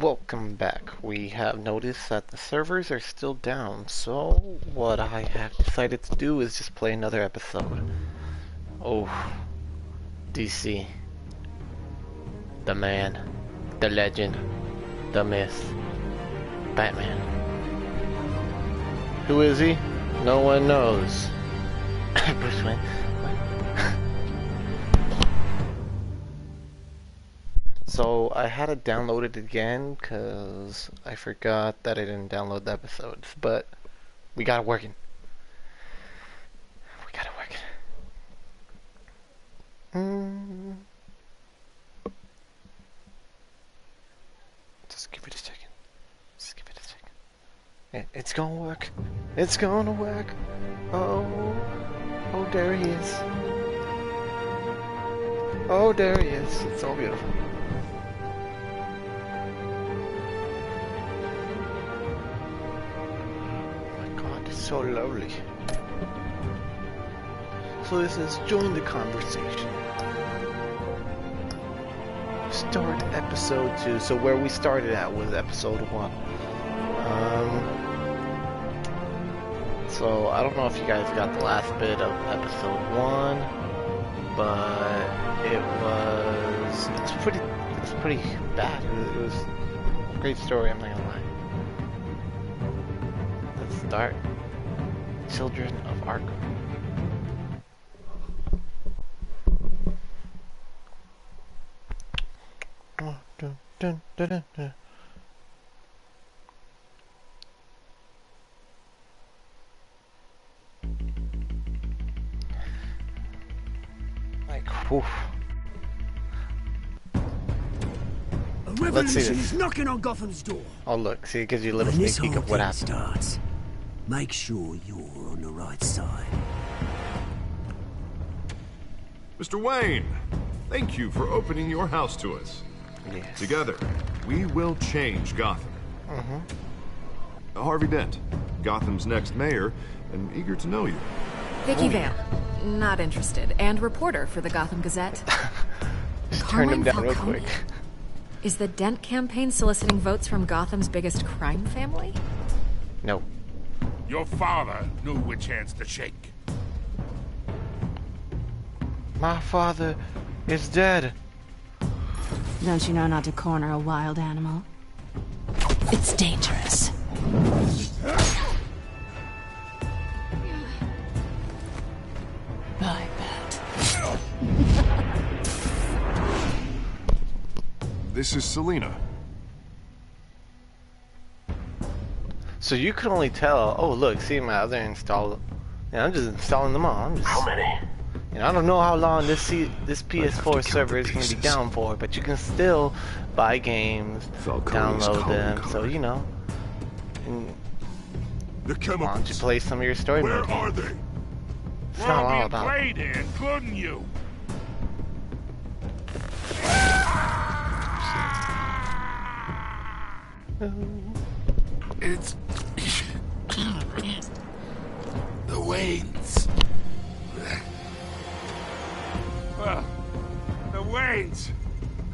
Welcome back. We have noticed that the servers are still down, so what I have decided to do is just play another episode. Oh, DC. The man, the legend, the myth, Batman. Who is he? No one knows. Bruce Wayne. So I had to download it again because I forgot that I didn't download the episodes, but we got it working. We got it working. Just give it a second. Just give it a second. It's gonna work. It's gonna work. Oh, there he is. Oh, there he is. It's so beautiful. So lovely. So this is join the conversation. Start episode 2. So where we started at was episode 1. So I don't know if you guys got the last bit of episode 1, but it's pretty bad. It was a great story, I'm not gonna lie. Let's start. Children of Arkham. Dun, dun, dun, dun, dun. Like, whew. Let's see this. Knocking on Gotham's door. Oh look, see, it gives you a little sneak peek of what happened. Starts. Make sure you're on the right side. Mr. Wayne, thank you for opening your house to us. Yes. Together, we will change Gotham. Harvey Dent, Gotham's next mayor, and eager to know you. Vicky Vale, not interested, and reporter for the Gotham Gazette. Just turn him down real quick. Is the Dent campaign soliciting votes from Gotham's biggest crime family? No. Your father knew which hands to shake. My father is dead. Don't you know not to corner a wild animal? It's dangerous. I bet. This is Selina. So you could only tell, oh look, see my other install. Yeah, I'm just installing them all. How many? I don't know how long this PS4 server is going to be down for, but you can still buy games, download them, so you know. And The why don't you play some of your story mode games? Where are they? It's not all about played in, couldn't you? It's the Waynes. The Waynes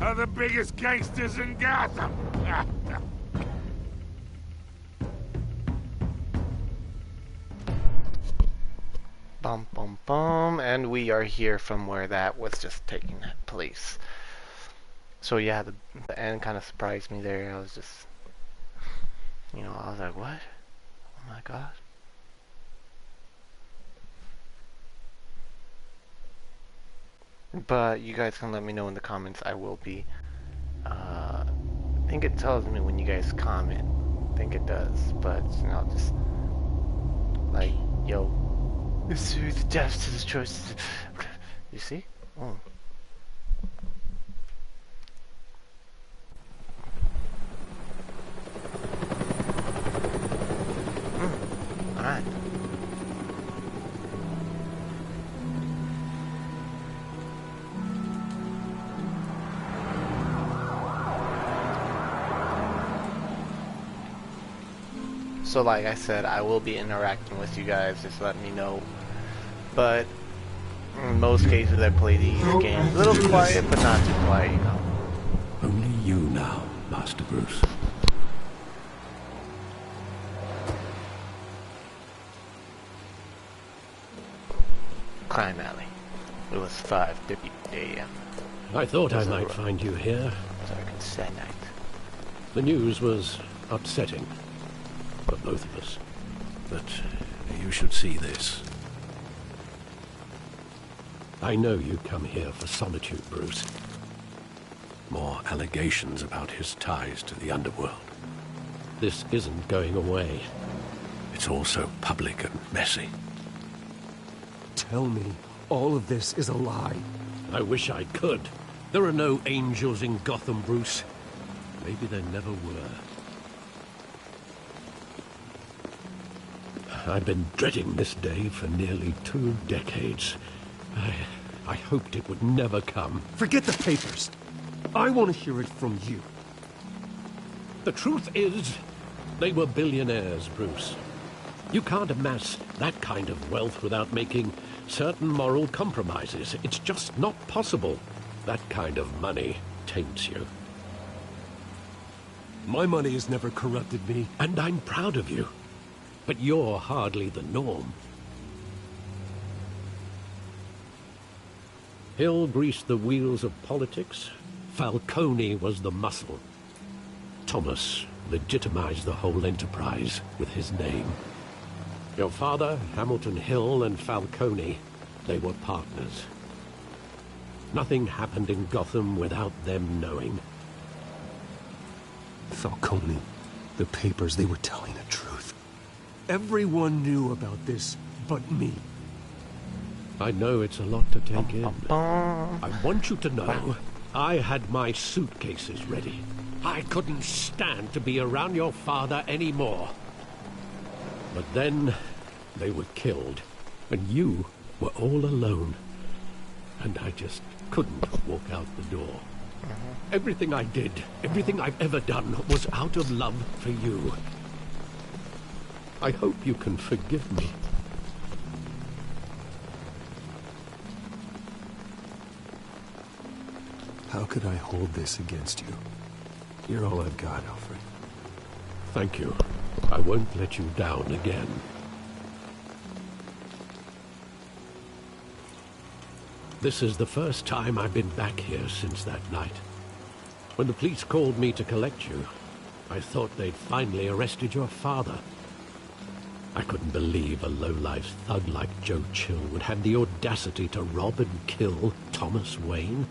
are the biggest gangsters in Gotham. Bum bum bum, and we are here from where that was just taking that place. So yeah, the end kind of surprised me there. I was just, I was like, what? Oh my god. But you guys can let me know in the comments. I will be, I think it tells me when you guys comment. I think it does, but just like, yo, this is the death to the choices. You see? Oh. Alright. So like I said, I will be interacting with you guys, just let me know. But in most cases I play these games a little quiet, but not too quiet, Only you now, Master Bruce. crime alley. It was 5:50 a.m. I thought I might find you here. Sergeant Sednight. The news was upsetting for both of us. But you should see this. I know you come here for solitude, Bruce. More allegations about his ties to the underworld. This isn't going away. It's all so public and messy. Tell me all of this is a lie. I wish I could. There are no angels in Gotham, Bruce. Maybe there never were. I've been dreading this day for nearly 2 decades. I hoped it would never come. Forget the papers. I want to hear it from you. The truth is, they were billionaires, Bruce. You can't amass that kind of wealth without making certain moral compromises. It's just not possible. That kind of money taints you. My money has never corrupted me. And I'm proud of you. But you're hardly the norm. Hill greased the wheels of politics. Falcone was the muscle. Thomas legitimized the whole enterprise with his name. Your father, Hamilton Hill, and Falcone, they were partners. Nothing happened in Gotham without them knowing. Falcone, the papers, they were telling the truth. Everyone knew about this but me. I know it's a lot to take in. I want you to know, I had my suitcases ready. I couldn't stand to be around your father anymore. But then, they were killed, and you were all alone. And I just couldn't walk out the door. Everything I did, everything I've ever done, was out of love for you. I hope you can forgive me. How could I hold this against you? You're all I've got, Alfred. Thank you. I won't let you down again. This is the first time I've been back here since that night. When the police called me to collect you, I thought they'd finally arrested your father. I couldn't believe a low-life thug like Joe Chill would have the audacity to rob and kill Thomas Wayne.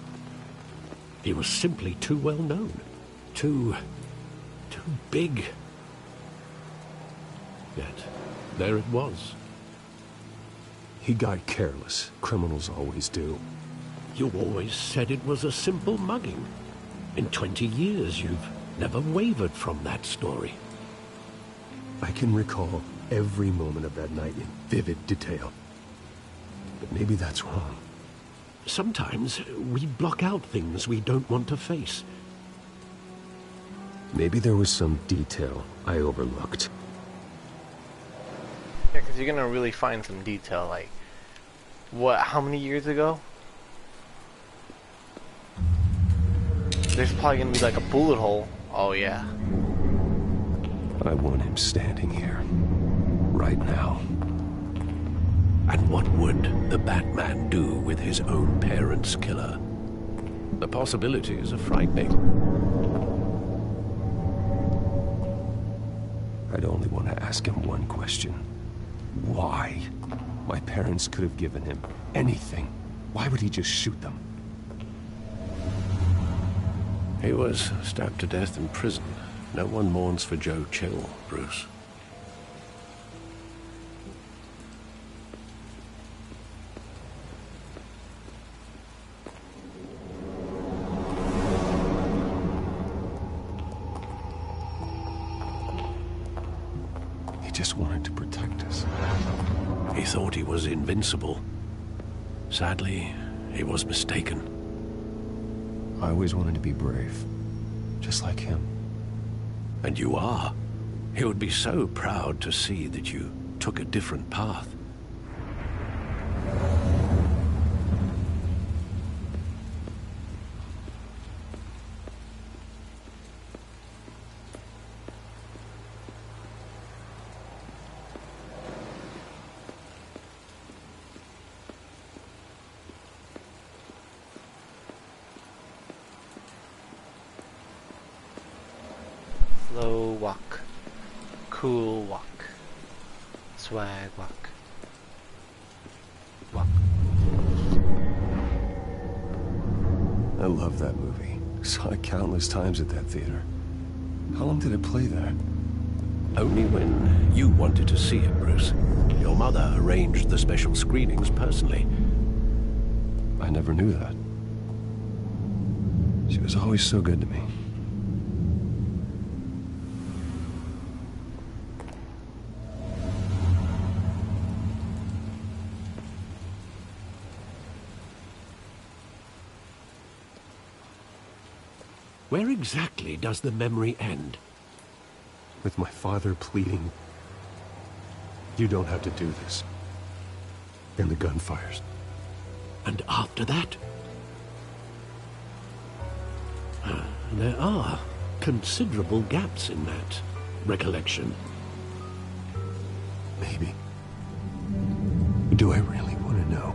He was simply too well known. Too big. Yet, there it was. He got careless. Criminals always do. You always said it was a simple mugging. In 20 years, you've never wavered from that story. I can recall every moment of that night in vivid detail. But maybe that's wrong. Sometimes we block out things we don't want to face. Maybe there was some detail I overlooked. Yeah, because you're gonna really find some detail, like, what, how many years ago? There's probably gonna be like a bullet hole. Oh yeah. I want him standing here. Right now. And what would the Batman do with his own parents' killer? The possibilities are frightening. I'd only want to ask him one question. Why? My parents could have given him anything. Why would he just shoot them? He was stabbed to death in prison. No one mourns for Joe Chill, Bruce. He just wanted to protect us. He thought he was invincible. Sadly, he was mistaken. I always wanted to be brave. Just like him. And you are. He would be so proud to see that you took a different path. Slow walk. Cool walk. Swag walk. Walk. I love that movie. Saw it countless times at that theater. How long did it play there? Only when you wanted to see it, Bruce. Your mother arranged the special screenings personally. I never knew that. She was always so good to me. Where exactly does the memory end? With my father pleading, "You don't have to do this." And the gun fires. And after that? There are considerable gaps in that recollection. Maybe. Do I really want to know?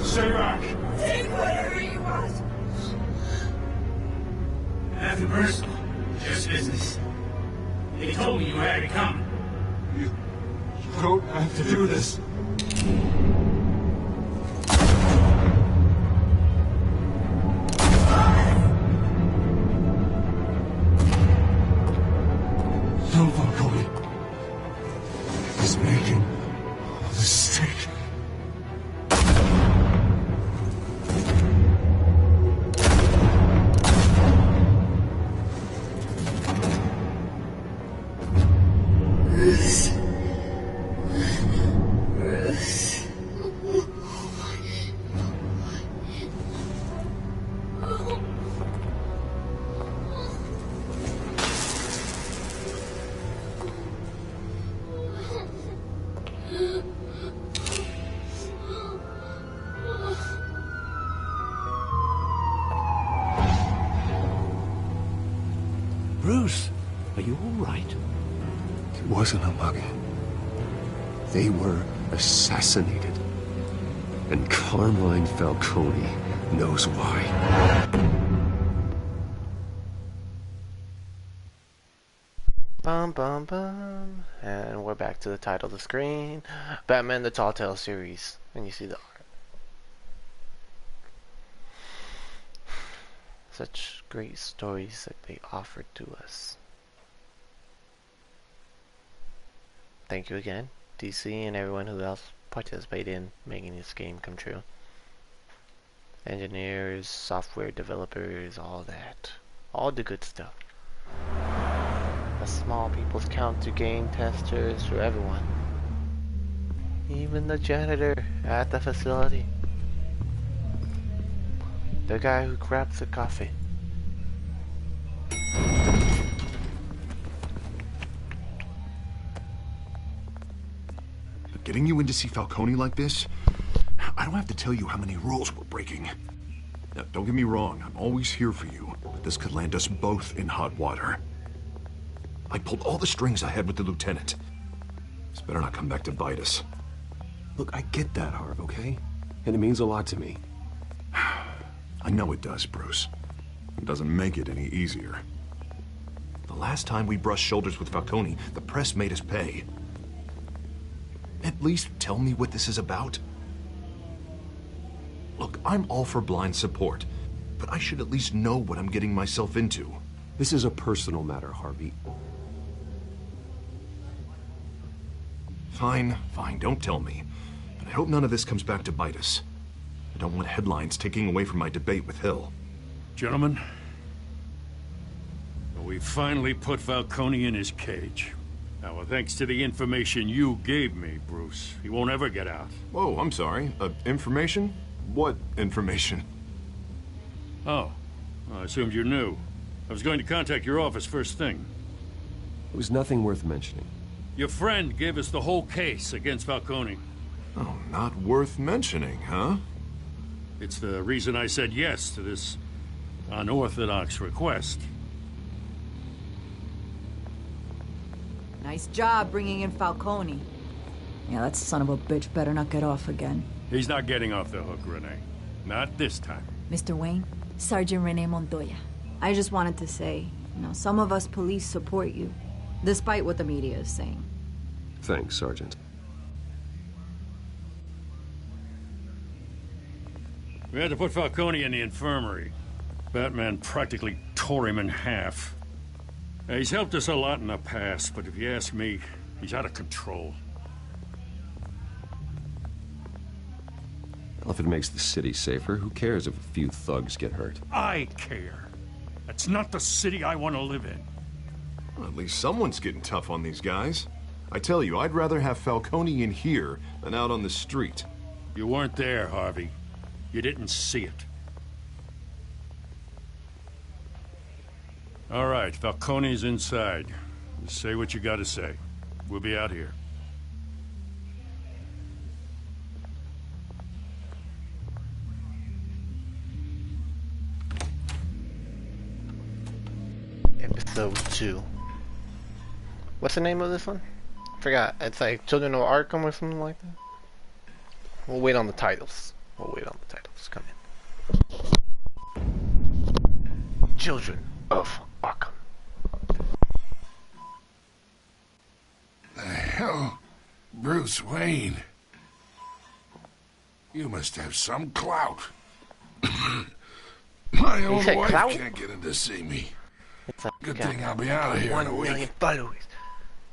Stay back! Take whatever you want. Nothing personal, just business. They told me you had to come. You don't have to do this. No, Falcone. He's making a mistake. Bruce, are you all right? It wasn't a mug. They were assassinated. And Carmine Falcone knows why. Bum bum bum. And we're back to the title of the screen. Batman the Talltale Series. And you see the art. Such great stories that they offered to us. Thank you again, DC and everyone who else participated in making this game come true. Engineers, software developers, all that. All the good stuff. A small people's count to game testers for everyone. Even the janitor at the facility. The guy who grabs the coffee. But getting you in to see Falcone like this, I don't have to tell you how many rules we're breaking. Now, don't get me wrong, I'm always here for you, but this could land us both in hot water. I pulled all the strings I had with the lieutenant. This better not come back to bite us. Look, I get that, Harv, okay? And it means a lot to me. I know it does, Bruce. It doesn't make it any easier. The last time we brushed shoulders with Falcone, the press made us pay. At least tell me what this is about. Look, I'm all for blind support, but I should at least know what I'm getting myself into. This is a personal matter, Harvey. Fine, don't tell me. But I hope none of this comes back to bite us. I don't want headlines taking away from my debate with Hill. Gentlemen, we finally put Falcone in his cage. Now, thanks to the information you gave me, Bruce, he won't ever get out. Whoa, I'm sorry. Information? What information? Oh, I assumed you knew. I was going to contact your office first thing. It was nothing worth mentioning. Your friend gave us the whole case against Falcone. Oh, not worth mentioning, huh? It's the reason I said yes to this unorthodox request. Nice job bringing in Falcone. Yeah, that son of a bitch better not get off again. He's not getting off the hook, Renee. Not this time. Mr. Wayne, Sergeant Renee Montoya. I just wanted to say, some of us police support you, despite what the media is saying. Thanks, Sergeant. We had to put Falcone in the infirmary. Batman practically tore him in half. He's helped us a lot in the past, but if you ask me, he's out of control. Well, if it makes the city safer, who cares if a few thugs get hurt? I care. That's not the city I want to live in. Well, at least someone's getting tough on these guys. I tell you, I'd rather have Falcone in here than out on the street. You weren't there, Harvey. You didn't see it. All right, Falcone's inside. Just say what you gotta say. We'll be out here. Episode 2. What's the name of this one? Forgot. It's like Children of Arkham or something like that. We'll wait on the titles. Come in. Children of Arkham. The hell? Bruce Wayne. You must have some clout. My own wife clout? can't get in to see me. It's like Good thing I'll be out of here in a 1 million week. followers.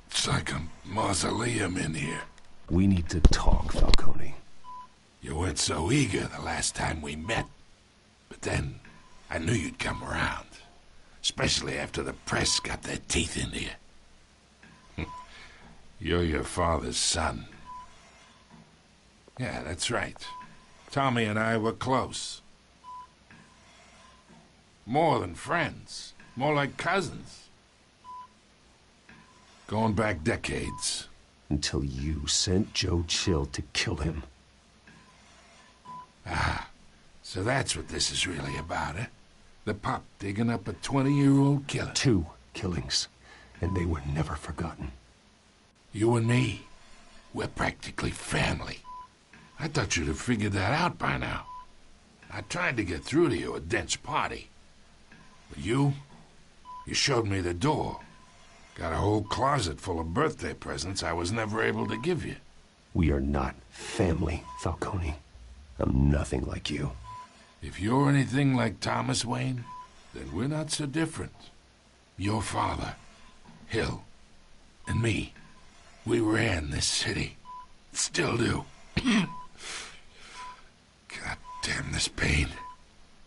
It's like a mausoleum in here. We need to talk, Falcone. You weren't so eager the last time we met. But then, I knew you'd come around. Especially after the press got their teeth into you. You're your father's son. Yeah, that's right. Tommy and I were close. More than friends. More like cousins. Going back decades. Until you sent Joe Chill to kill him. Ah, so that's what this is really about, eh? The pup digging up a 20-year-old killer. 2 killings, and they were never forgotten. You and me, we're practically family. I thought you'd have figured that out by now. I tried to get through to you at Dent's party. But you showed me the door. Got a whole closet full of birthday presents I was never able to give you. We are not family, Falcone. I'm nothing like you. If you're anything like Thomas Wayne, then we're not so different. Your father, Hill, and me, we ran this city. Still do. God damn this pain.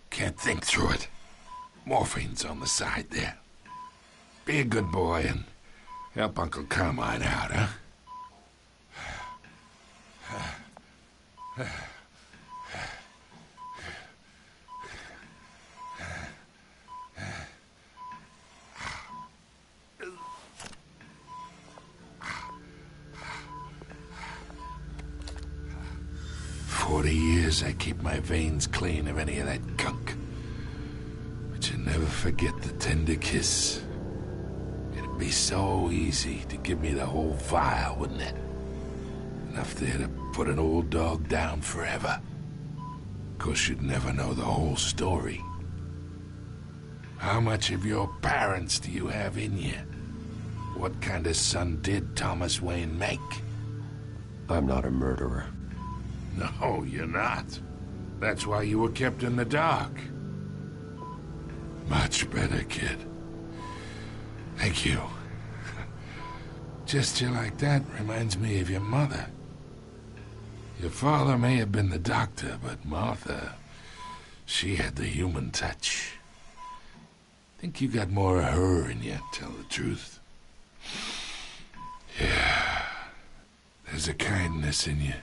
Can't think through it. Morphine's on the side there. Be a good boy and help Uncle Carmine out, huh? 40 years I keep my veins clean of any of that gunk. But you never forget the tender kiss. It'd be so easy to give me the whole vial, wouldn't it? Enough there to put an old dog down forever. Of course, you'd never know the whole story. How much of your parents do you have in you? What kind of son did Thomas Wayne make? I'm not a murderer. No, you're not. That's why you were kept in the dark. Much better, kid. Thank you. Gesture like that reminds me of your mother. Your father may have been the doctor, but Martha, she had the human touch. Think you got more of her in you, tell the truth. Yeah. There's a kindness in you.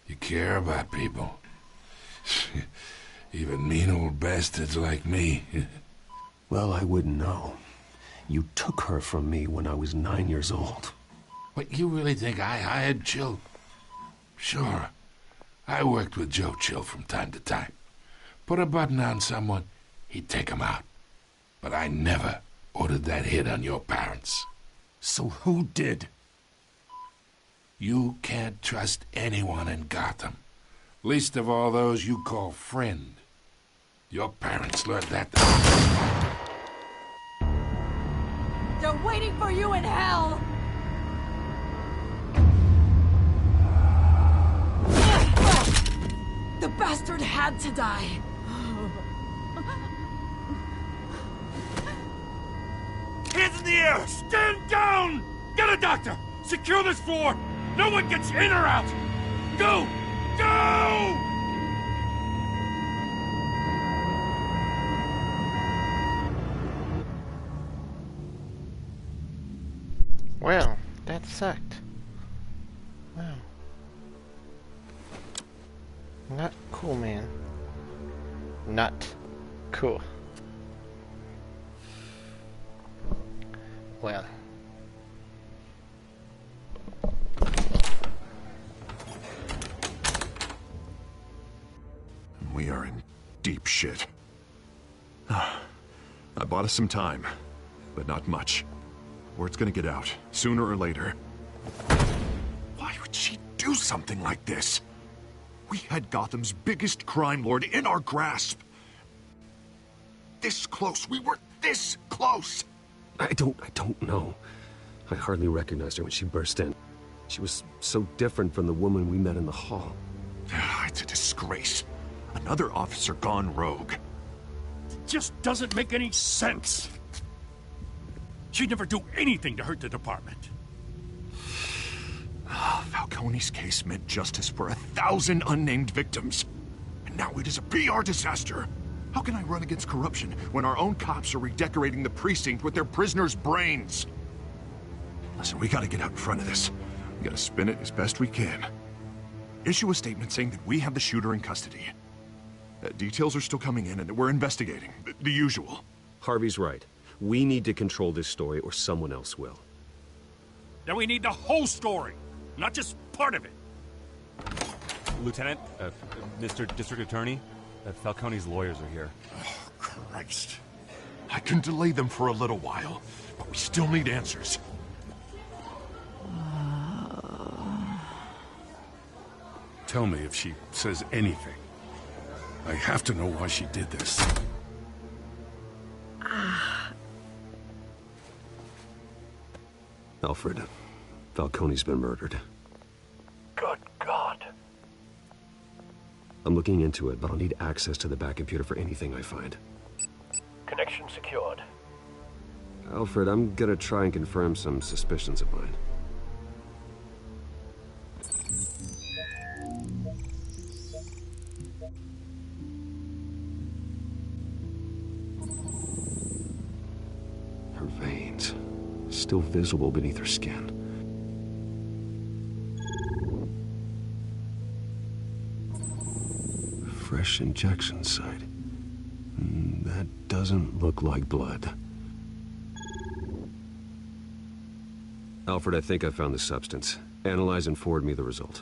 You care about people. Even mean old bastards like me. Well, I wouldn't know. You took her from me when I was 9 years old. What, you really think I hired Chill? Sure. I worked with Joe Chill from time to time. Put a button on someone, he'd take him out. But I never ordered that hit on your parents. So who did? You can't trust anyone in Gotham. Least of all those you call friend. Your parents learned that. They're waiting for you in hell! The bastard had to die. Hands in the air! Stand down! Get a doctor! Secure this floor! No one gets in or out! Go! Go! Well, that sucked. Wow. Not cool, man. Not cool. Well. We are in deep shit. I bought us some time, but not much. Word's gonna get out, sooner or later. Why would she do something like this? We had Gotham's biggest crime lord in our grasp. This close. We were this close. I don't know. I hardly recognized her when she burst in. She was so different from the woman we met in the hall. It's a disgrace. Another officer gone rogue. It just doesn't make any sense. She'd never do anything to hurt the department. Falcone's case meant justice for 1,000 unnamed victims. And now it is a PR disaster. How can I run against corruption when our own cops are redecorating the precinct with their prisoners' brains? Listen, we gotta get out in front of this. We gotta spin it as best we can. Issue a statement saying that we have the shooter in custody. Details are still coming in and we're investigating. The usual. Harvey's right. We need to control this story or someone else will. Then we need the whole story, not just part of it. Lieutenant, Mr. District Attorney, Falcone's lawyers are here. Oh, Christ. I can delay them for a little while, but we still need answers. Tell me if she says anything. I have to know why she did this. Alfred, Falcone's been murdered. Good God. I'm looking into it, but I'll need access to the back computer for anything I find. Connection secured. Alfred, I'm gonna try and confirm some suspicions of mine. Her veins, still visible beneath her skin. Fresh injection site. That doesn't look like blood. Alfred, I think I found the substance. Analyze and forward me the result.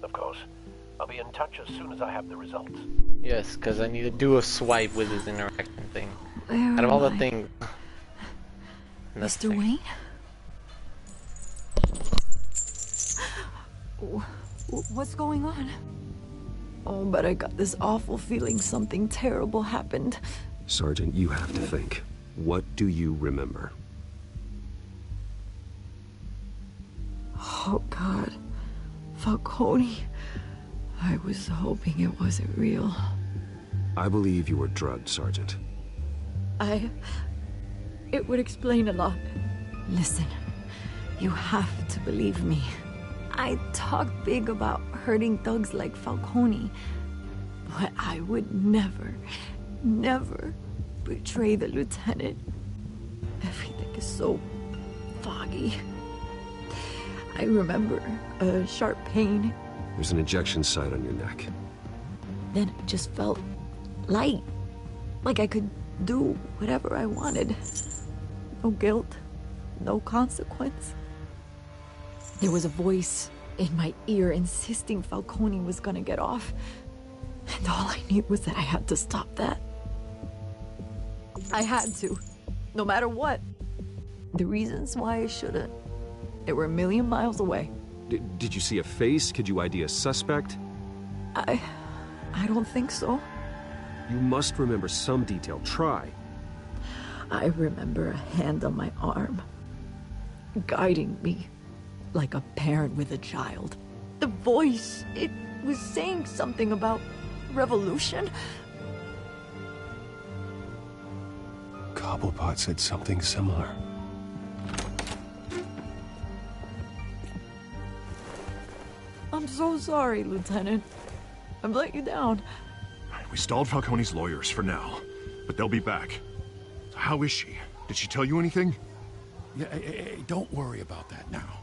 Of course. I'll be in touch as soon as I have the results. Yes, because I need to do a swipe with his interaction thing. Where Out of all am the I? things... Mr. Wayne? What's going on? Oh, but I got this awful feeling something terrible happened. Sergeant, you have to think. What do you remember? Oh, God. Falcone. I was hoping it wasn't real. I believe you were drugged, Sergeant. It would explain a lot. Listen, you have to believe me. I talk big about hurting thugs like Falcone, but I would never, never betray the lieutenant. Everything is so foggy. I remember a sharp pain. There's an injection site on your neck. Then it just felt light. Like I could do whatever I wanted. No guilt, no consequence. There was a voice in my ear insisting Falcone was gonna get off. And all I knew was that I had to stop that. I had to, no matter what. The reasons why I shouldn't, they were a million miles away. Did you see a face? Could you ID a suspect? I don't think so. You must remember some detail. Try. I remember a hand on my arm, guiding me like a parent with a child. The voice, it was saying something about revolution. Cobblepot said something similar. I'm so sorry, Lieutenant. I've let you down. We stalled Falcone's lawyers for now, but they'll be back. How is she? Did she tell you anything? Yeah, hey, don't worry about that now.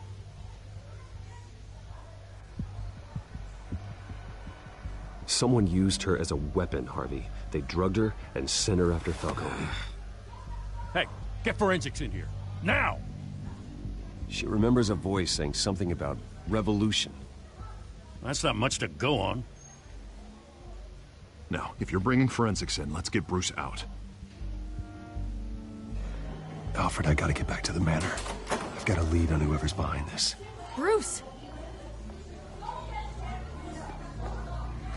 Someone used her as a weapon, Harvey. They drugged her and sent her after Falcone. Hey, get forensics in here. Now! She remembers a voice saying something about revolution. That's not much to go on. Now, if you're bringing forensics in, let's get Bruce out. Alfred, I gotta get back to the manor. I've got a lead on whoever's behind this. Bruce!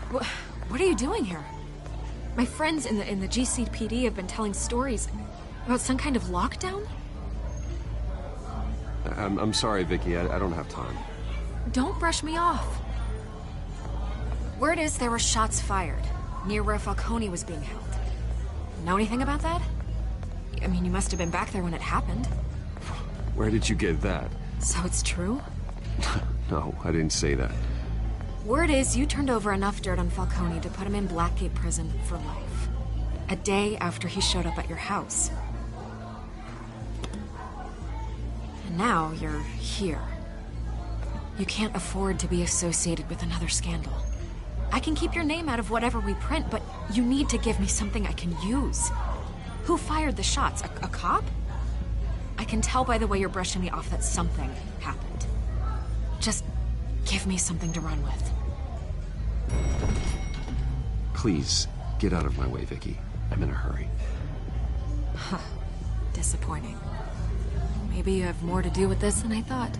What are you doing here? My friends in the GCPD have been telling stories about some kind of lockdown? I'm sorry, Vicky. I don't have time. Don't brush me off. Word is there were shots fired near where Falcone was being held. Know anything about that? I mean, you must have been back there when it happened. Where did you get that? So it's true? No, I didn't say that. Word is you turned over enough dirt on Falcone to put him in Blackgate Prison for life. A day after he showed up at your house. And now you're here. You can't afford to be associated with another scandal. I can keep your name out of whatever we print, but you need to give me something I can use. Who fired the shots? A cop? I can tell by the way you're brushing me off that something happened. Just give me something to run with. Please, get out of my way, Vicky. I'm in a hurry. Huh. Disappointing. Maybe you have more to do with this than I thought.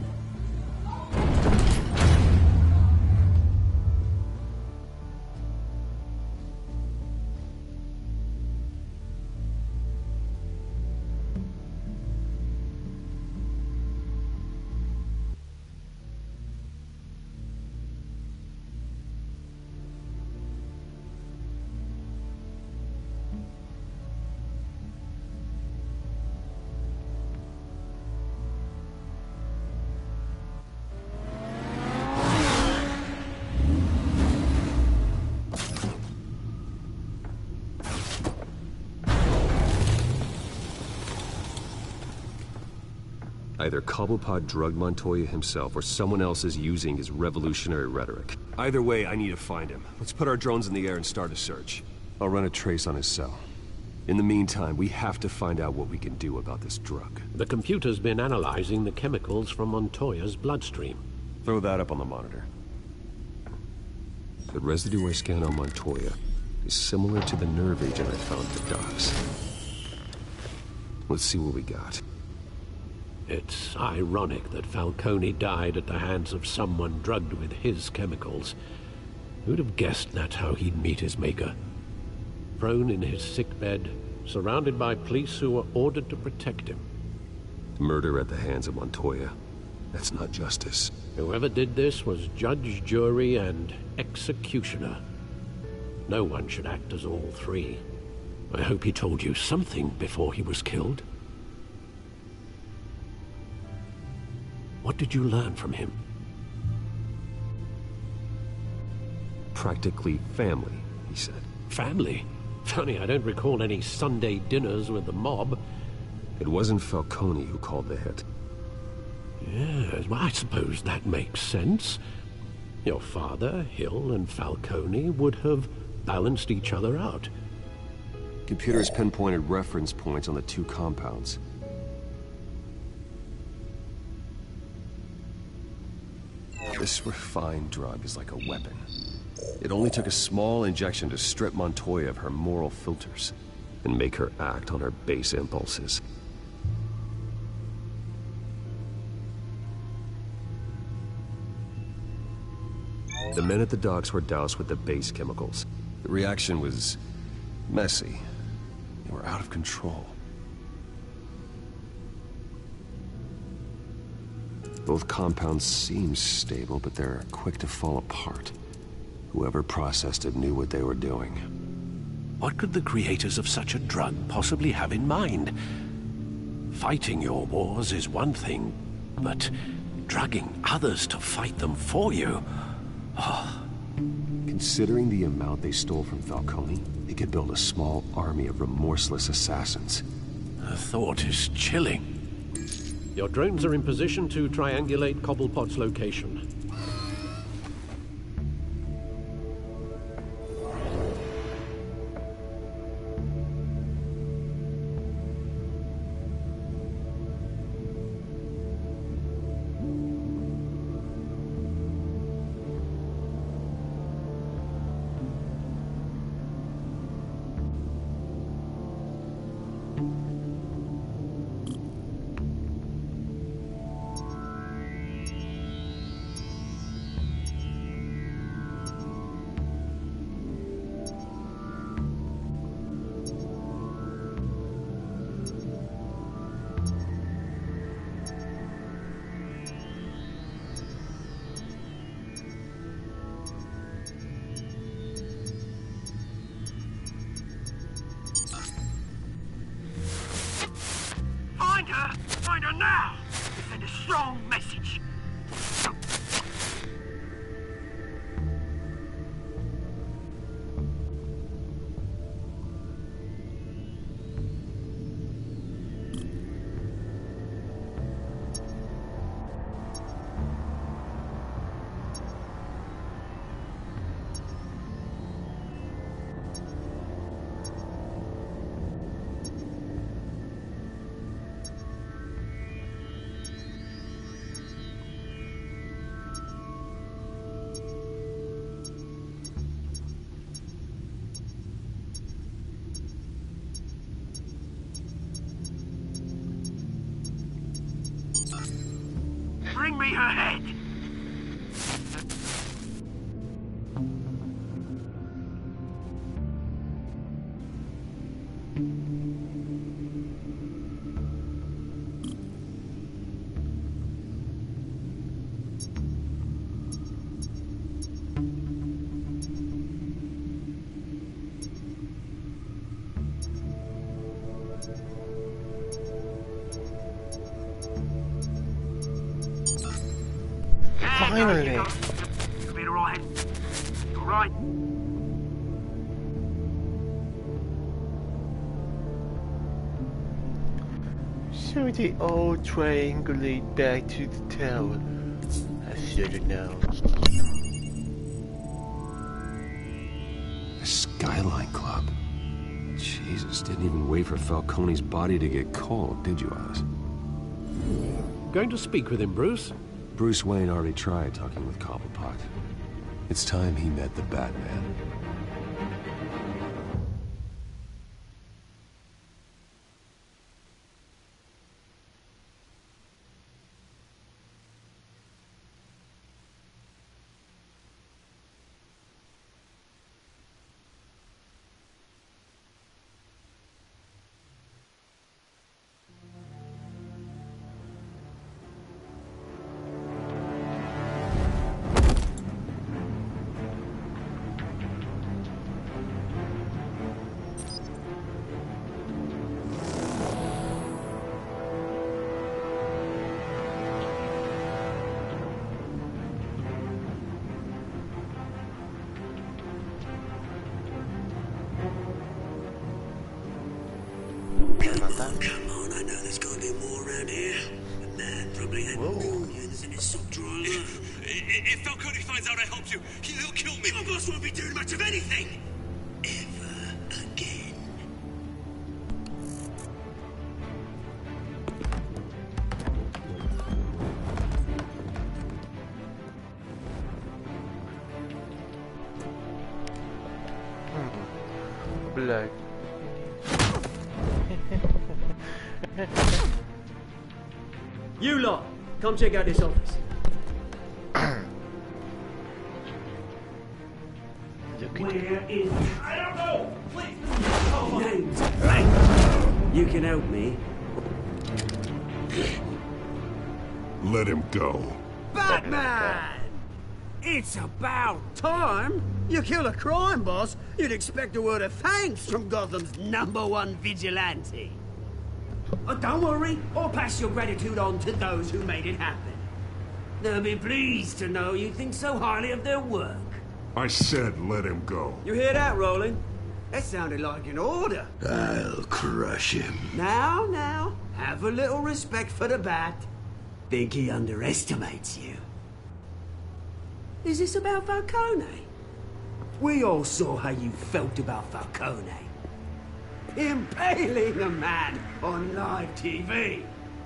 Either Cobblepot drugged Montoya himself, or someone else is using his revolutionary rhetoric. Either way, I need to find him. Let's put our drones in the air and start a search. I'll run a trace on his cell. In the meantime, we have to find out what we can do about this drug. The computer's been analyzing the chemicals from Montoya's bloodstream. Throw that up on the monitor. The residue I scan on Montoya is similar to the nerve agent I found at the docks. Let's see what we got. It's ironic that Falcone died at the hands of someone drugged with his chemicals. Who'd have guessed that's how he'd meet his maker? Prone in his sickbed, surrounded by police who were ordered to protect him. Murder at the hands of Montoya. That's not justice. Whoever did this was judge, jury, and executioner. No one should act as all three. I hope he told you something before he was killed. What did you learn from him? Practically family, he said. Family? Funny, I don't recall any Sunday dinners with the mob. It wasn't Falcone who called the hit. Yes, well, I suppose that makes sense. Your father, Hill, and Falcone would have balanced each other out. Computers pinpointed reference points on the two compounds. This refined drug is like a weapon. It only took a small injection to strip Montoya of her moral filters and make her act on her base impulses. The men at the docks were doused with the base chemicals. The reaction was messy. They were out of control. Both compounds seem stable, but they're quick to fall apart. Whoever processed it knew what they were doing. What could the creators of such a drug possibly have in mind? Fighting your wars is one thing, but drugging others to fight them for you? Oh. Considering the amount they stole from Falcone, they could build a small army of remorseless assassins. The thought is chilling. Your drones are in position to triangulate Cobblepot's location. Find her now! Send a strong message. Bring me her head! Finally! You'll be alright. You alright? So they all triangulate back to the tower. I should've known. The Skyline Club. Jesus, didn't even wait for Falcone's body to get cold, did you, Oz? Going to speak with him, Bruce? Bruce Wayne already tried talking with Cobblepot. It's time he met the Batman. Come on, I know there's gotta be more around here. A man probably had millions in his sock drawer. If Falcone finds out I helped you, he'll kill me. My boss won't be doing much of anything. Ever again. Blood. You lot, come check out this office. Where is... I don't know! Please! Oh, name's Frank. You can help me. Let him go. Batman! It's about time! You kill a crime boss, you'd expect a word of thanks from Gotham's #1 vigilante. Oh, don't worry, I'll pass your gratitude on to those who made it happen. They'll be pleased to know you think so highly of their work. I said let him go. You hear that, Roland? That sounded like an order. I'll crush him. Now, have a little respect for the Bat. Think he underestimates you. Is this about Falcone? We all saw how you felt about Falcone. Impaling a man on live TV.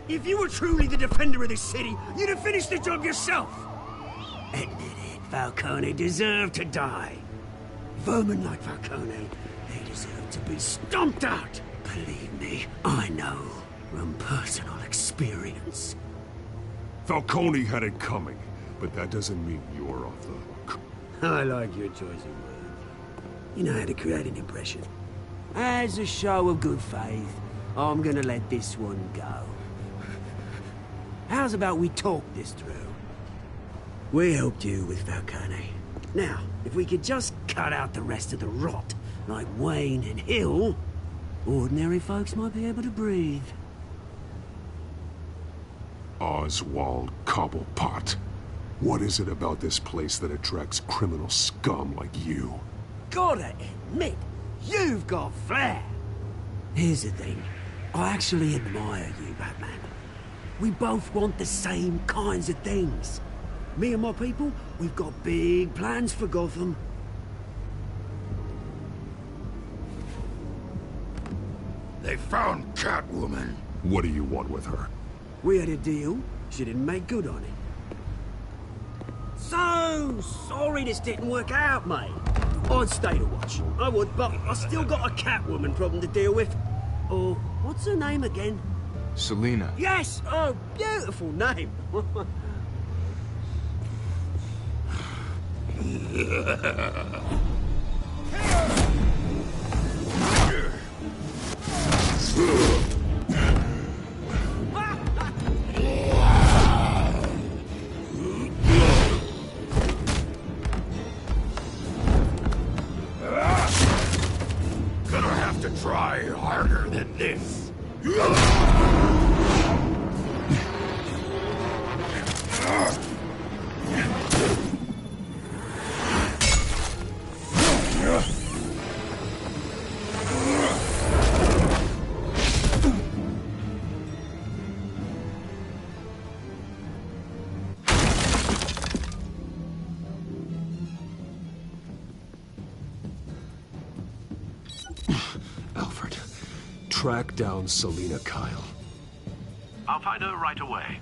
If you were truly the defender of this city, you'd have finished the job yourself. Admit it, Falcone deserved to die. Vermin like Falcone, they deserve to be stomped out. Believe me, I know from personal experience. Falcone had it coming, but that doesn't mean you're off the hook. I like your choice of words. You know how to create an impression. As a show of good faith, I'm gonna let this one go. How's about we talk this through? We helped you with Falcone. Now, if we could just cut out the rest of the rot, like Wayne and Hill, ordinary folks might be able to breathe. Oswald Cobblepot. What is it about this place that attracts criminal scum like you? Gotta admit, you've got flair. Here's the thing. I actually admire you, Batman. We both want the same kinds of things. Me and my people, we've got big plans for Gotham. They found Catwoman. What do you want with her? We had a deal. She didn't make good on it. So sorry this didn't work out, mate. I'd stay to watch. I would, but I still got a Catwoman problem to deal with. Oh, what's her name again? Selina. Yes! Oh, beautiful name. Gonna have to try harder than this. Alfred, track down Selina Kyle. I'll find her right away.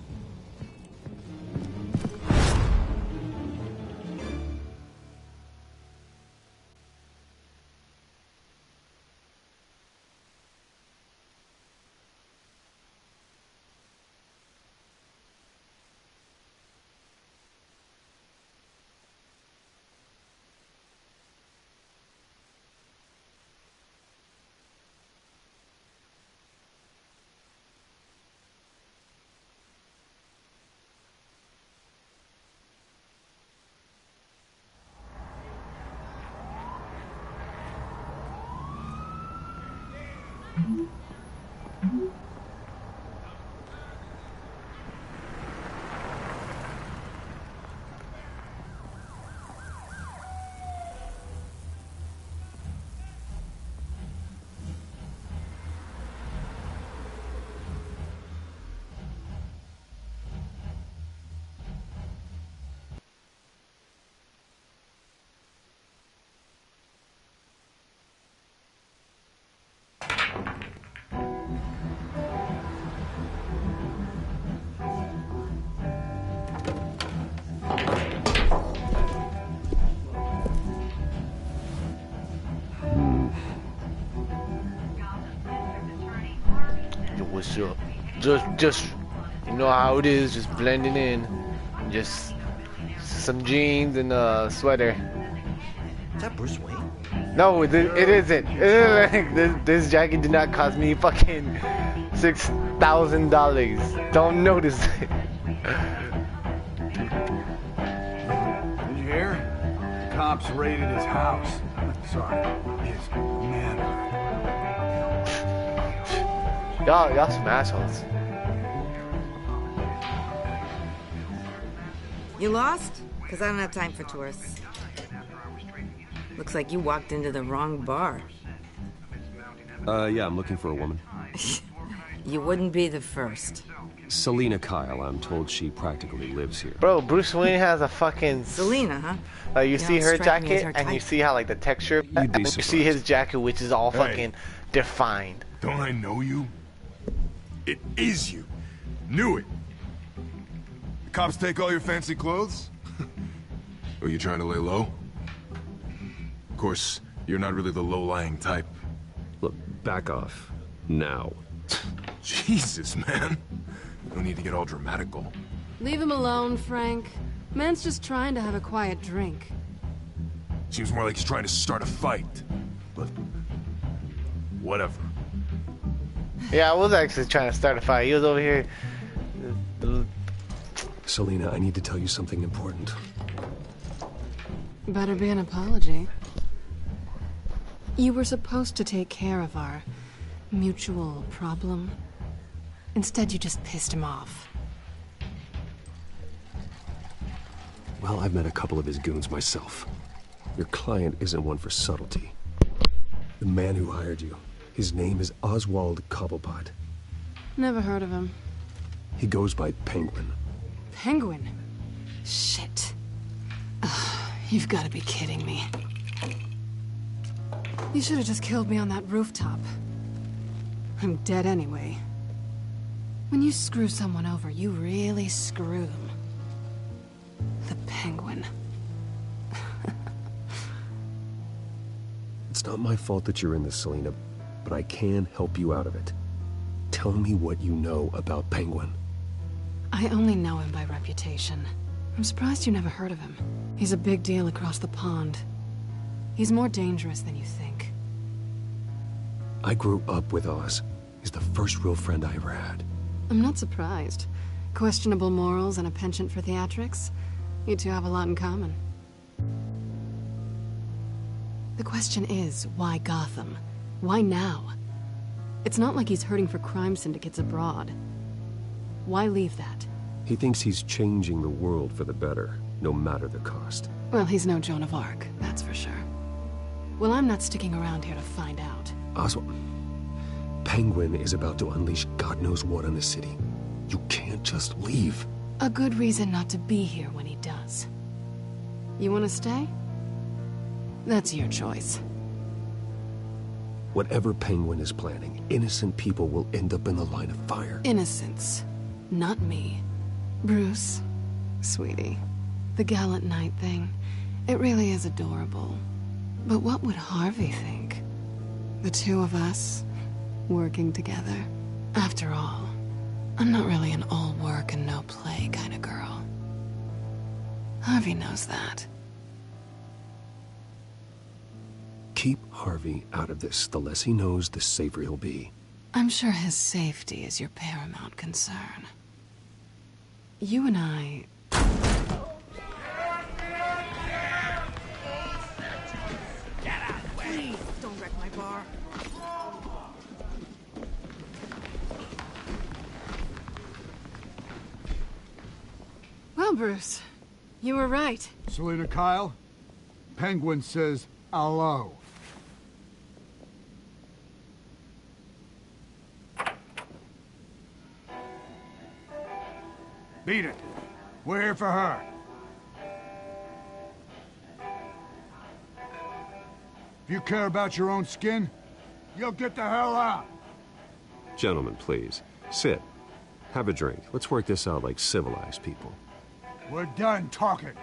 what's up? Just, you know how it is, just blending in. Just some jeans and a sweater. Is that Bruce Wayne? No, it isn't. This jacket did not cost me fucking $6,000. Don't notice it. Did you hear? The cops raided his house. Sorry, his manor. Y'all some assholes. You lost? Because I don't have time for tourists. Looks like you walked into the wrong bar. Yeah, I'm looking for a woman. You wouldn't be the first. Selina Kyle, I'm told she practically lives here. Bro, Bruce Wayne has a fucking... Selina, huh? You see her jacket, and you see how, like, the texture... You'd be you surprised. see his jacket, which is all fucking defined. Don't I know you? It is you. Knew it. The cops take all your fancy clothes? Are you trying to lay low? Of course, you're not really the low-lying type. Look, back off. Now. Jesus, man. No need to get all dramatical. Leave him alone, Frank. Man's just trying to have a quiet drink. Seems more like he's trying to start a fight. But... whatever. Yeah, I was actually trying to start a fight. He was over here... Selina, I need to tell you something important. Better be an apology. You were supposed to take care of our mutual problem. Instead, you just pissed him off. Well, I've met a couple of his goons myself. Your client isn't one for subtlety. The man who hired you, his name is Oswald Cobblepot. Never heard of him. He goes by Penguin. Penguin? Shit. Ugh, you've got to be kidding me. You should have just killed me on that rooftop. I'm dead anyway. When you screw someone over, you really screw them. The Penguin. It's not my fault that you're in this, Selina, but I can help you out of it. Tell me what you know about Penguin. I only know him by reputation. I'm surprised you never heard of him. He's a big deal across the pond. He's more dangerous than you think. I grew up with Oz. He's the first real friend I ever had. I'm not surprised. Questionable morals and a penchant for theatrics. You two have a lot in common. The question is, why Gotham? Why now? It's not like he's hurting for crime syndicates abroad. Why leave that? He thinks he's changing the world for the better, no matter the cost. Well, he's no Joan of Arc, that's for sure. Well, I'm not sticking around here to find out. Oswald, Penguin is about to unleash God knows what on the city. You can't just leave. A good reason not to be here when he does. You want to stay? That's your choice. Whatever Penguin is planning, innocent people will end up in the line of fire. Innocence. Not me. Bruce, sweetie, the gallant knight thing, it really is adorable. But what would Harvey think? The two of us, working together. After all, I'm not really an all work and no play kind of girl. Harvey knows that. Keep Harvey out of this. The less he knows, the safer he'll be. I'm sure his safety is your paramount concern. You and I... Please, don't wreck my bar. Well, Bruce, you were right. Selina Kyle, Penguin says hello. Beat it. We're here for her. If you care about your own skin, you'll get the hell out. Gentlemen, please. Sit. Have a drink. Let's work this out like civilized people. We're done talking.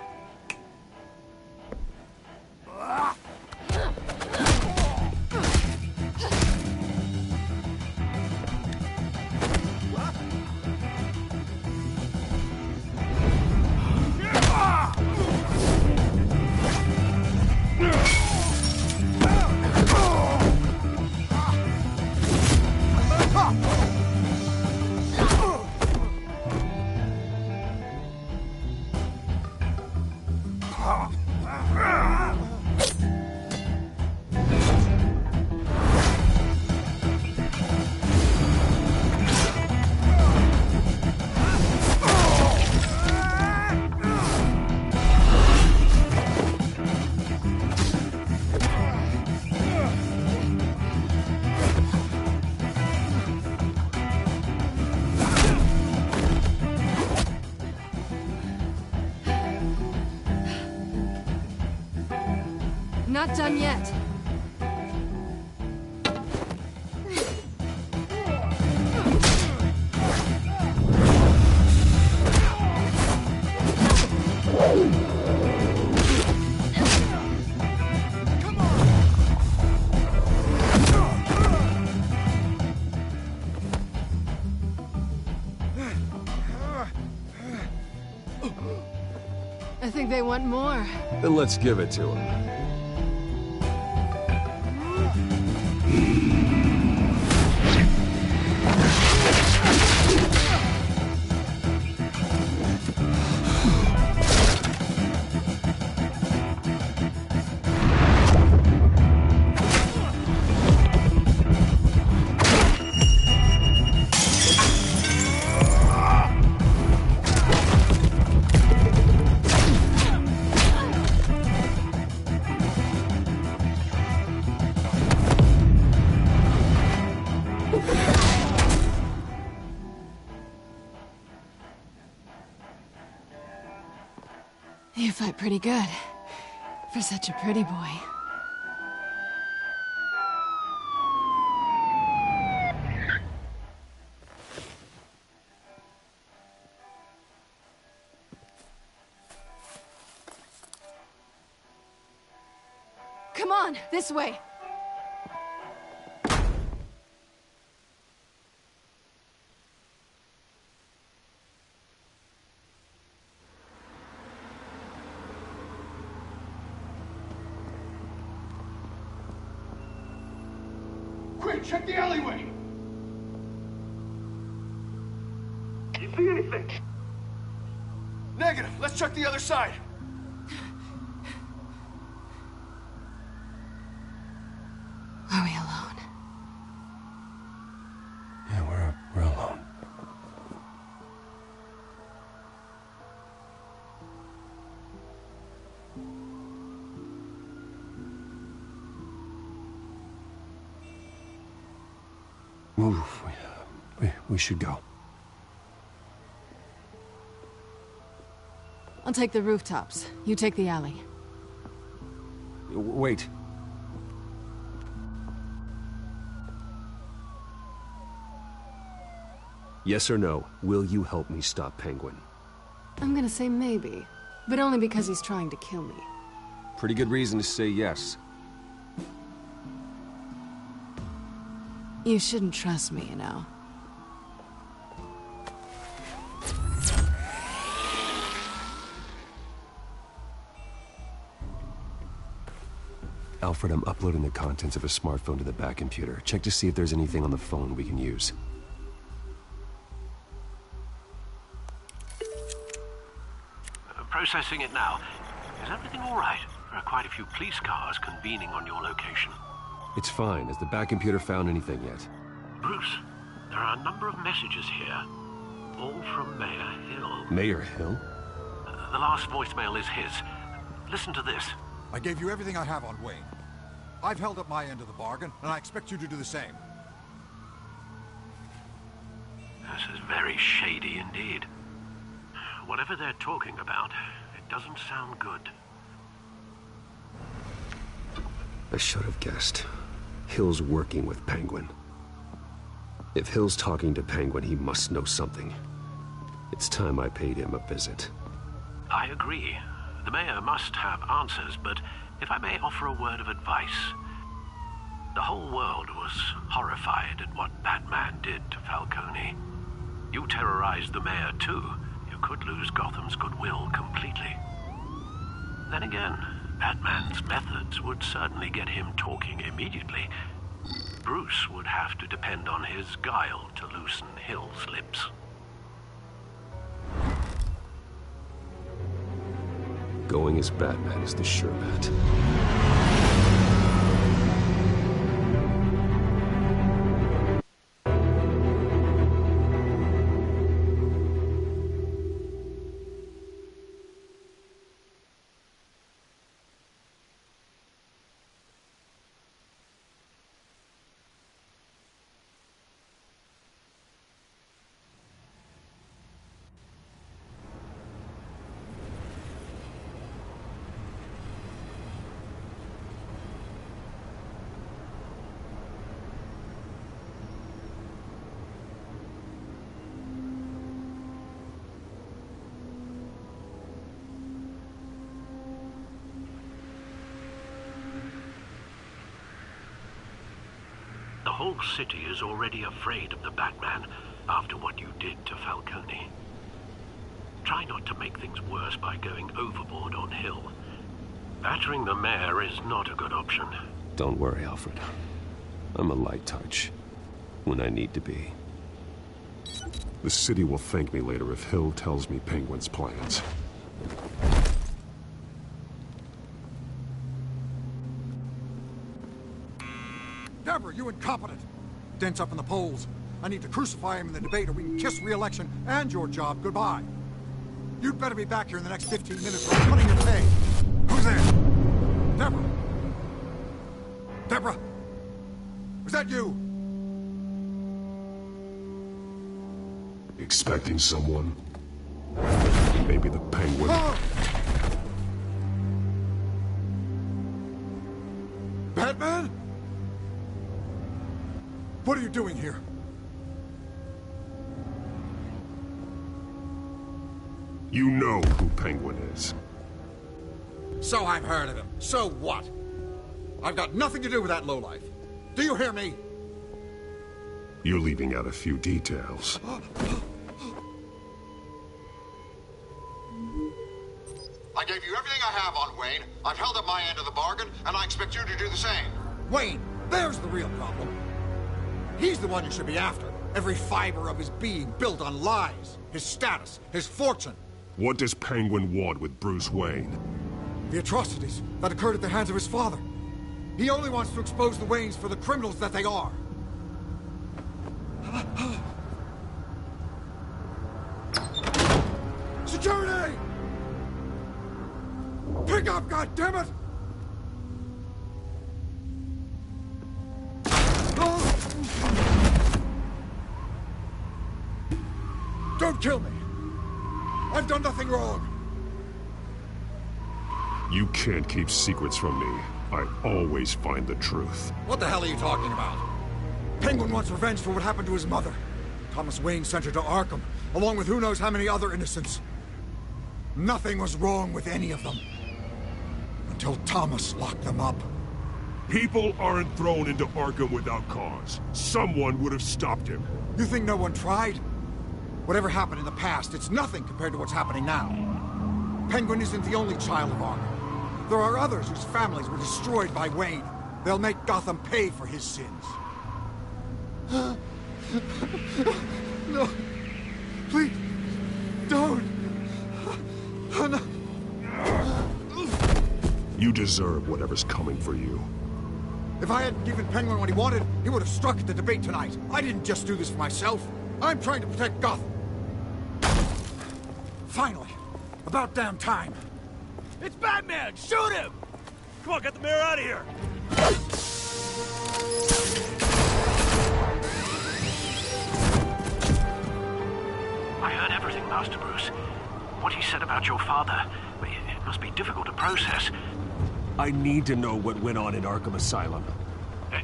not done yet. I think they want more. Then let's give it to them. You fight pretty good. For such a pretty boy. Come on, this way. Quick, check the alleyway! You see anything? Negative. Let's check the other side. Are we alone? Yeah, we're alone. Move. We should go. I'll take the rooftops. You take the alley. Wait. Yes or no, will you help me stop Penguin? I'm gonna say maybe, but only because he's trying to kill me. Pretty good reason to say yes. You shouldn't trust me, you know. Alfred, I'm uploading the contents of a smartphone to the back computer. Check to see if there's anything on the phone we can use. Processing it now. Is everything all right? There are quite a few police cars convening on your location. It's fine. Has the back computer found anything yet? Bruce, there are a number of messages here. All from Mayor Hill. Mayor Hill? The last voicemail is his. Listen to this. I gave you everything I have on Wayne. I've held up my end of the bargain, and I expect you to do the same. This is very shady indeed. Whatever they're talking about, it doesn't sound good. I should have guessed. Hill's working with Penguin. If Hill's talking to Penguin, he must know something. It's time I paid him a visit. I agree. The mayor must have answers, but if I may offer a word of advice. The whole world was horrified at what Batman did to Falcone. You terrorized the mayor too. You could lose Gotham's goodwill completely. Then again, Batman's methods would certainly get him talking immediately. Bruce would have to depend on his guile to loosen Hill's lips. Going as Batman is the sure bet. whole city is already afraid of the Batman after what you did to Falcone. Try not to make things worse by going overboard on Hill. Battering the mayor is not a good option. Don't worry, Alfred. I'm a light touch when I need to be. The city will thank me later if Hill tells me Penguin's plans. Deborah, you incompetent! Dent's up in the polls. I need to crucify him in the debate or we can kiss re-election and your job goodbye. You'd better be back here in the next 15 minutes or I'm cutting your pay. Who's there? Deborah? Deborah? Is that you? Expecting someone? Maybe the Penguin. Batman? What are you doing here? You know who Penguin is. So I've heard of him. So what? I've got nothing to do with that lowlife. Do you hear me? You're leaving out a few details. I gave you everything I have on Wayne. I've held up my end of the bargain, and I expect you to do the same. Wayne, there's the real problem. He's the one you should be after. Every fiber of his being built on lies. His status, his fortune. What does Penguin want with Bruce Wayne? The atrocities that occurred at the hands of his father. He only wants to expose the Waynes for the criminals that they are. Security! Pick up, goddammit! Don't kill me! I've done nothing wrong! You can't keep secrets from me. I always find the truth. What the hell are you talking about? Penguin wants revenge for what happened to his mother. Thomas Wayne sent her to Arkham, along with who knows how many other innocents. Nothing was wrong with any of them. Until Thomas locked them up. People aren't thrown into Arkham without cause. Someone would have stopped him. You think no one tried? Whatever happened in the past, it's nothing compared to what's happening now. Penguin isn't the only child of Arkham. There are others whose families were destroyed by Wayne. They'll make Gotham pay for his sins. No. Please. Don't. Oh, no. You deserve whatever's coming for you. If I hadn't given Penguin what he wanted, he would have struck at the debate tonight. I didn't just do this for myself. I'm trying to protect Gotham. Finally. About damn time. It's Batman! Shoot him! Come on, get the mayor out of here! I heard everything, Master Bruce. What he said about your father, it must be difficult to process. I need to know what went on in Arkham Asylum.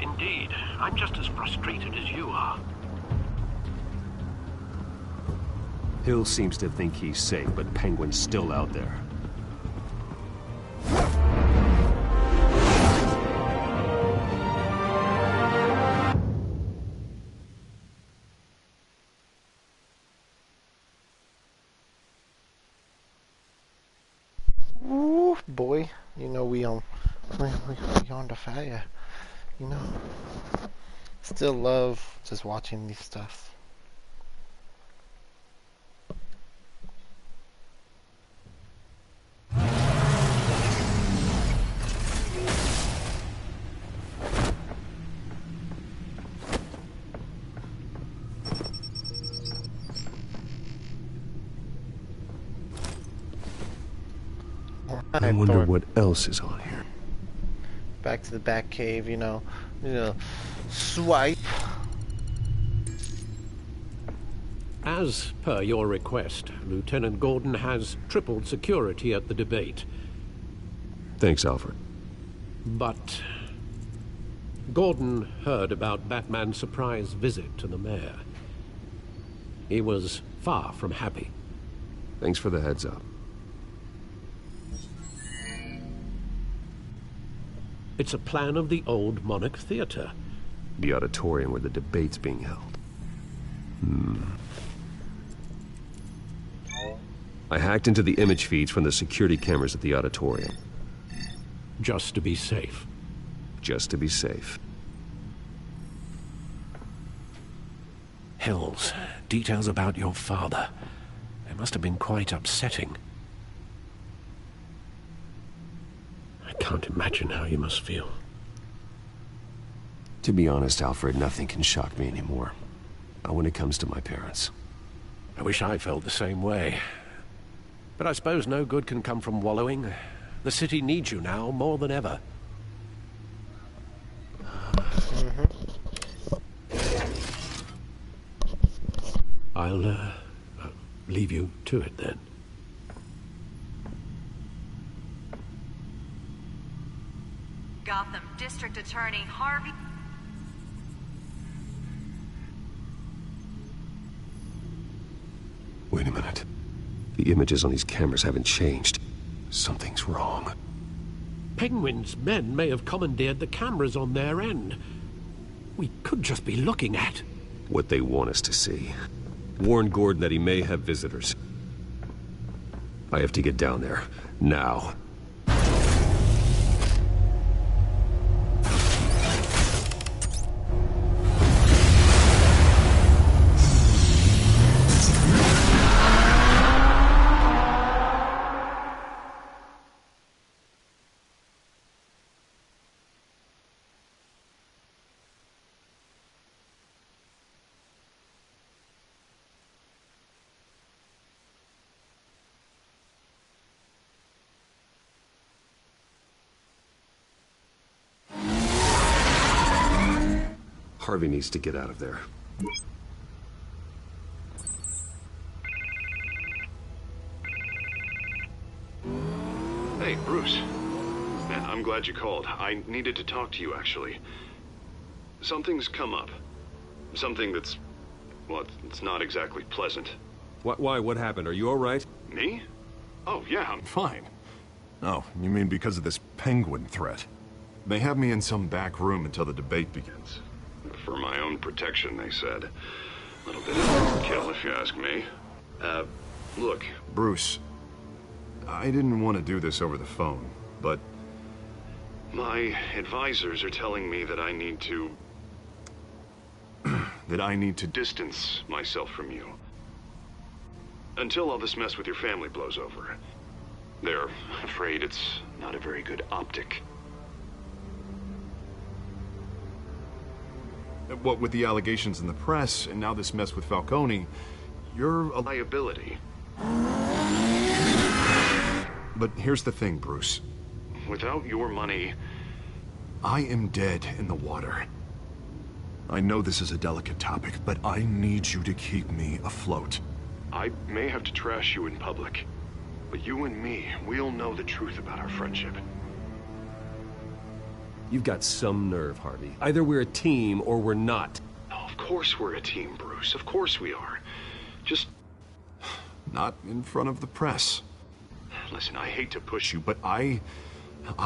Indeed. I'm just as frustrated as you are. Hill seems to think he's safe, but Penguin's still out there. Ooh, boy, you know we on the fire. You know, still love just watching these stuff. I wonder what else is on here. Back to the Batcave, you know, swipe. As per your request, Lieutenant Gordon has tripled security at the debate. Thanks, Alfred. But Gordon heard about Batman's surprise visit to the mayor. He was far from happy. Thanks for the heads up. It's a plan of the old Monarch Theater. The auditorium where the debate's being held. I hacked into the image feeds from the security cameras at the auditorium. Just to be safe. Just to be safe. Hills, details about your father. They must have been quite upsetting. I can't imagine how you must feel. To be honest, Alfred, nothing can shock me anymore. Not when it comes to my parents. I wish I felt the same way. But I suppose no good can come from wallowing. The city needs you now more than ever. I'll leave you to it then. Gotham District Attorney Harvey... Wait a minute. The images on these cameras haven't changed. Something's wrong. Penguin's men may have commandeered the cameras on their end. We could just be looking at what they want us to see. Warn Gordon that he may have visitors. I have to get down there. Now. Harvey needs to get out of there. Hey, Bruce. Man, I'm glad you called. I needed to talk to you, actually. Something's come up. Something that's... well, it's not exactly pleasant. Why? What happened? Are you all right? Me? Oh, yeah, I'm fine. Oh, you mean because of this penguin threat? They have me in some back room until the debate begins. For my own protection, they said. A little bit of overkill, if you ask me. Look. Bruce, I didn't want to do this over the phone, but... my advisors are telling me that I need to... that I need to distance myself from you. Until all this mess with your family blows over. They're afraid it's not a very good optic. What with the allegations in the press, and now this mess with Falcone, you're a liability. But here's the thing, Bruce. Without your money... I am dead in the water. I know this is a delicate topic, but I need you to keep me afloat. I may have to trash you in public, but you and me, we'll know the truth about our friendship. You've got some nerve, Harvey. Either we're a team or we're not. No, of course we're a team, Bruce. Of course we are. Just... not in front of the press. Listen, I hate to push you, but I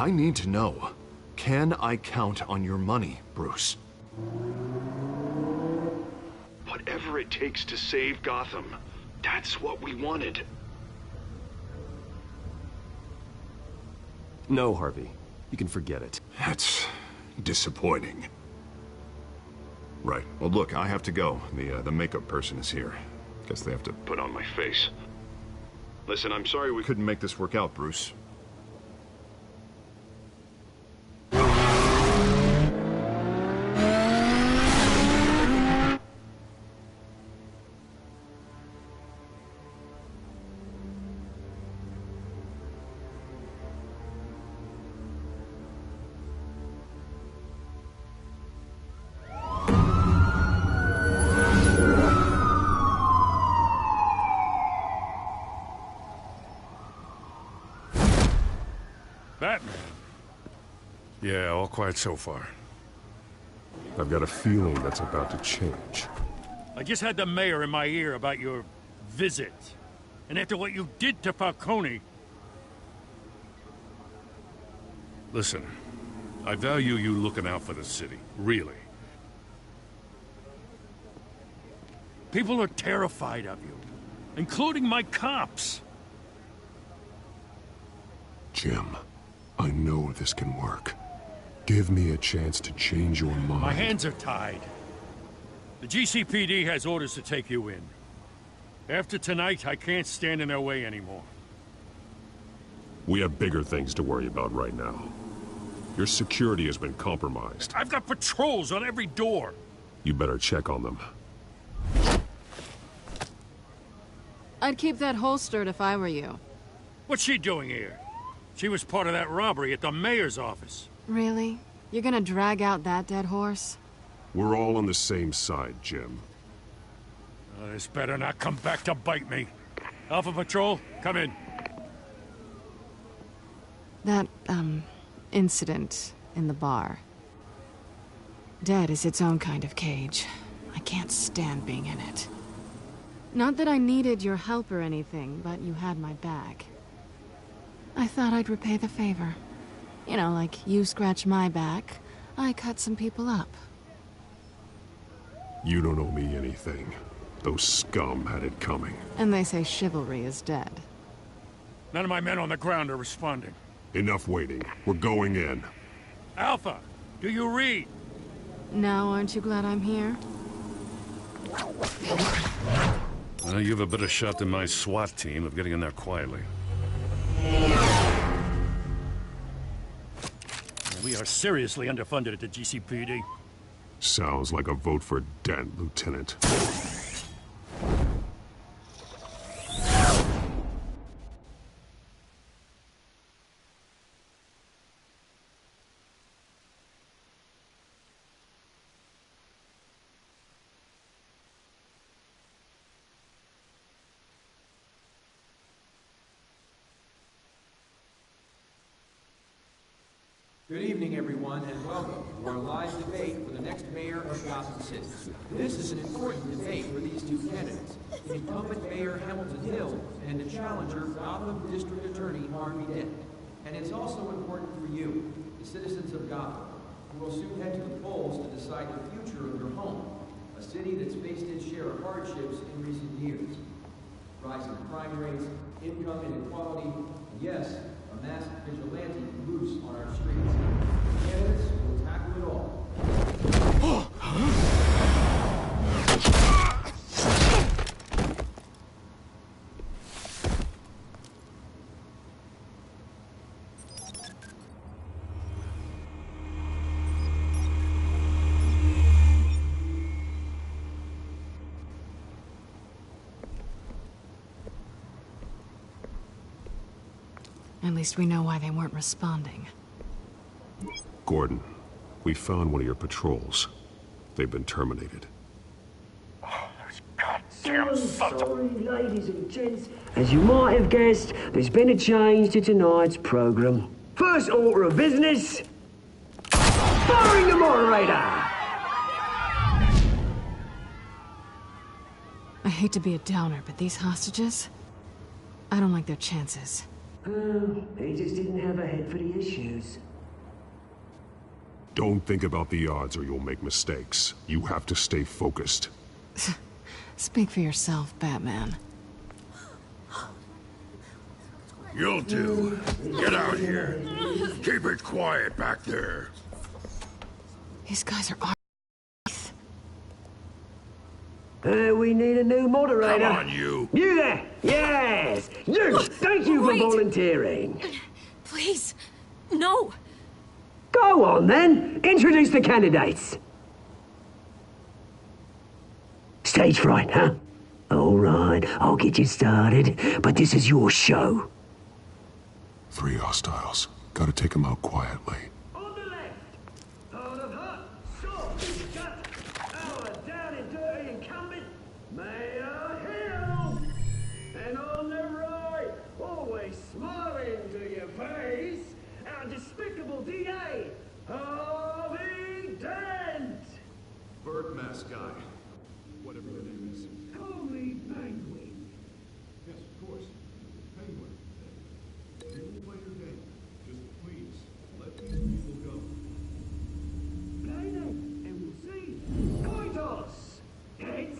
need to know. Can I count on your money, Bruce? Whatever it takes to save Gotham. That's what we wanted. No, Harvey. You can forget it. That's disappointing. Right. Well, look, I have to go. The makeup person is here. Guess they have to put on my face. Listen, I'm sorry we couldn't make this work out, Bruce. Batman. Yeah, all quiet so far. I've got a feeling that's about to change. I just had the mayor in my ear about your visit. And after what you did to Falcone... Listen, I value you looking out for the city, really. People are terrified of you, including my cops. Jim, I know this can work. Give me a chance to change your mind. My hands are tied. The GCPD has orders to take you in. After tonight, I can't stand in their way anymore. We have bigger things to worry about right now. Your security has been compromised. I've got patrols on every door. You better check on them. I'd keep that holstered if I were you. What's she doing here? She was part of that robbery at the mayor's office. Really? You're gonna drag out that dead horse? We're all on the same side, Jim. This better not come back to bite me. Alpha Patrol, come in. That, incident in the bar. Dead is its own kind of cage. I can't stand being in it. Not that I needed your help or anything, but you had my back. I thought I'd repay the favor. You know, like you scratch my back, I cut some people up. You don't owe me anything. Those scum had it coming. And they say chivalry is dead. None of my men on the ground are responding. Enough waiting. We're going in. Alpha, do you read? Now, aren't you glad I'm here? You have a better shot than my SWAT team of getting in there quietly. We are seriously underfunded at the GCPD. Sounds like a vote for Dent, Lieutenant. Good evening, everyone, and welcome to our live debate for the next mayor of Gotham City. This is an important debate for these two candidates, incumbent Mayor Hamilton Hill and the challenger, Gotham District Attorney Harvey Dent. And it's also important for you, the citizens of Gotham, who will soon head to the polls to decide the future of your home, a city that's faced its share of hardships in recent years. Rising crime rates, income inequality, and yes, a masked vigilante loose on our streets. Candidates will tackle it all. At least we know why they weren't responding. Gordon, we found one of your patrols. They've been terminated. Damn sorry, ladies and gents. As you might have guessed, there's been a change to tonight's program. First order of business, firing the moderator! I hate to be a downer, but these hostages, I don't like their chances. He just didn't have a head for the issues. Don't think about the odds or you'll make mistakes. You have to stay focused. Speak for yourself, Batman. You'll do. Get out here. Keep it quiet back there. These guys are We need a new moderator. Come on, you. You there! Yes! You! Thank you for volunteering. Please, no. Go on, then. Introduce the candidates. Stage fright, huh? All right, I'll get you started, but this is your show. 3 hostiles. Gotta take them out quietly. On the left, out of hut, short, cut, our down and dirty incumbent, Mayor Hill. And on the right, always smiling to your face, our despicable DA, Harvey Dent. Bird mask guy. Whatever your name is. Holy penguin. Yes, of course. Penguin. You will play your game. Just please, let these people go. Play them, and we'll see. Coin toss. Heads.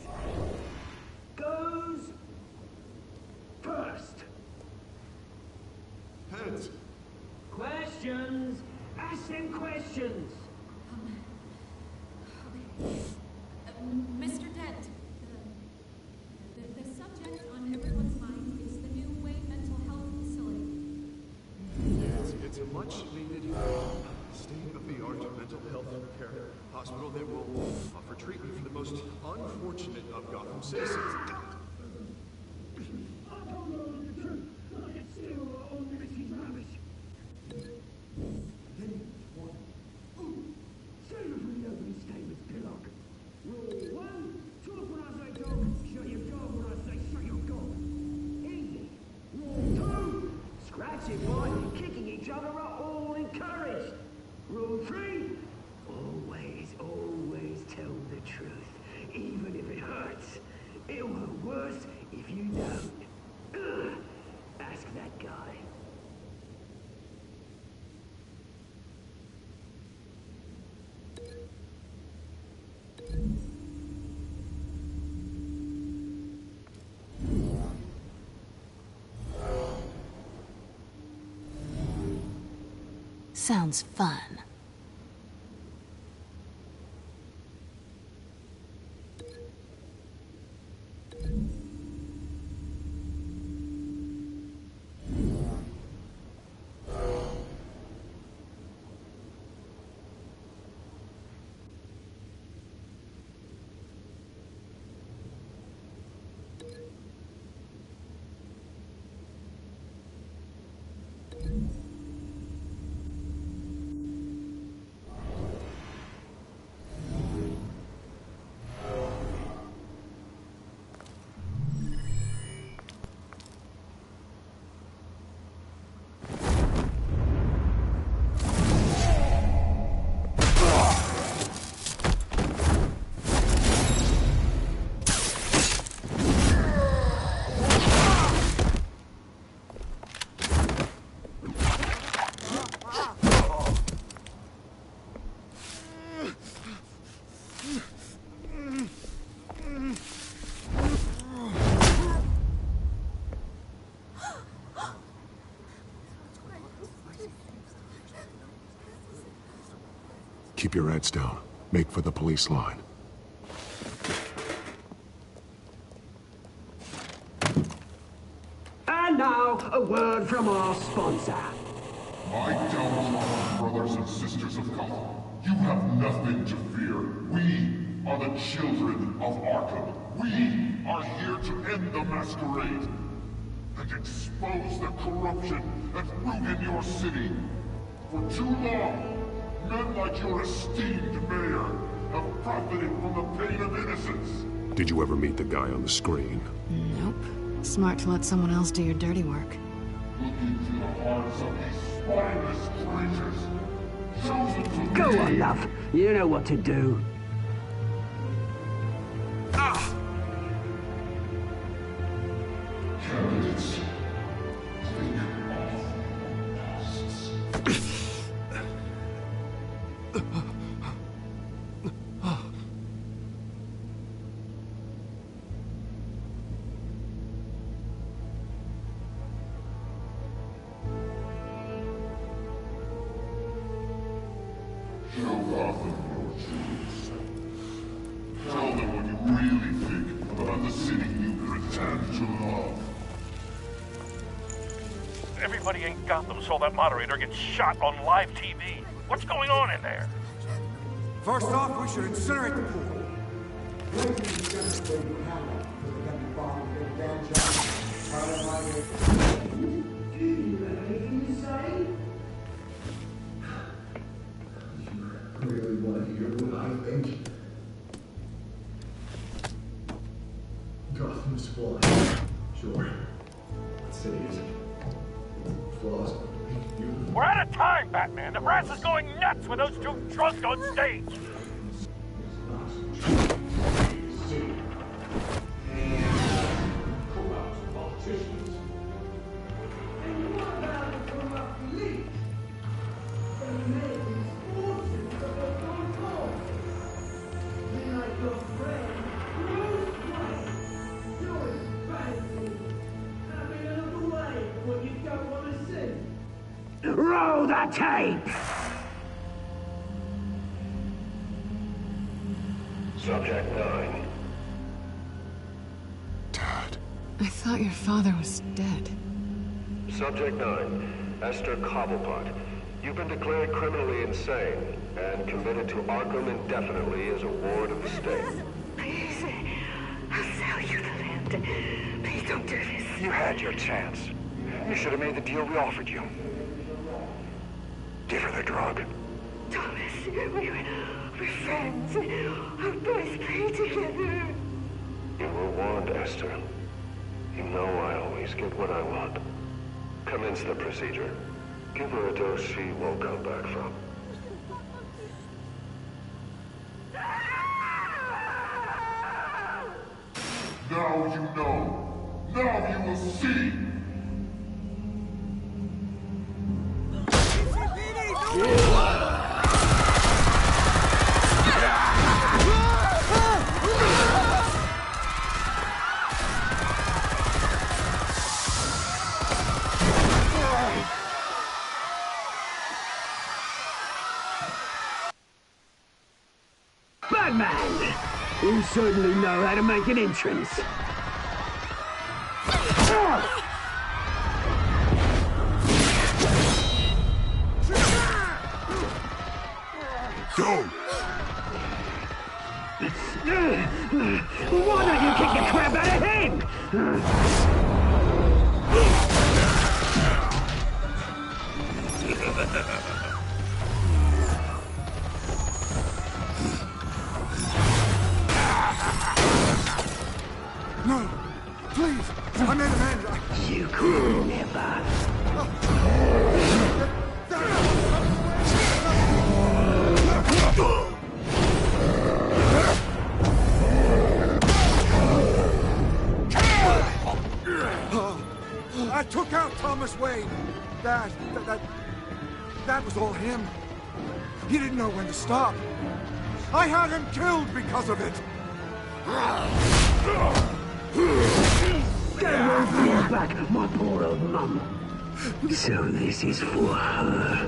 hospital that will offer treatment for the most unfortunate of Gotham citizens. Scratching, boy, kicking each other are all encouraged. Rule 3, always tell the truth, even if it hurts. It'll hurt worse if you don't. Ugh. Ask that guy. Sounds fun. Keep your heads down. Make for the police line. And now, a word from our sponsor. My downtrodden brothers and sisters of Gotham, you have nothing to fear. We are the children of Arkham. We are here to end the masquerade and expose the corruption that ruined your city. For too long, men like your esteemed mayor have profited from the pain of innocence. Did you ever meet the guy on the screen? Nope. Smart to let someone else do your dirty work. Look into the hearts of these spineless creatures, chosen to Go lead. on, love. You know what to do. Candidates, take off your masks. Show Gotham your truths. Tell them what you really think about the city you pretend to love. Everybody in Gotham saw that moderator get shot on live TV. What's going on in there? First off, we should incinerate the pool. Really want to hear what I think? Gotham's flawed. Sure. What city is it? Flaws. We're out of time, Batman. The brass is going nuts with those two drunks on stage. Roll the tape! Subject 9. I thought your father was dead. Subject 9. Esther Cobblepot. You've been declared criminally insane and committed to Arkham indefinitely as a ward of the state. Please, I'll sell you the land. Please don't do this. You had your chance. You should have made the deal we offered you. Give her the drug. Thomas, we're friends. Our boys play together. You were warned, Esther. You know I always get what I want. Commence the procedure. Give her a dose she won't come back from. Now you know. Now you will see. Batman! You certainly know how to make an entrance. Go! Why don't you kick the crap out of him? No, please, I made an end. You could never. I took out Thomas Wayne. That was all him. He didn't know when to stop. I had him killed because of it. That won't bring back my poor old mum. So this is for her.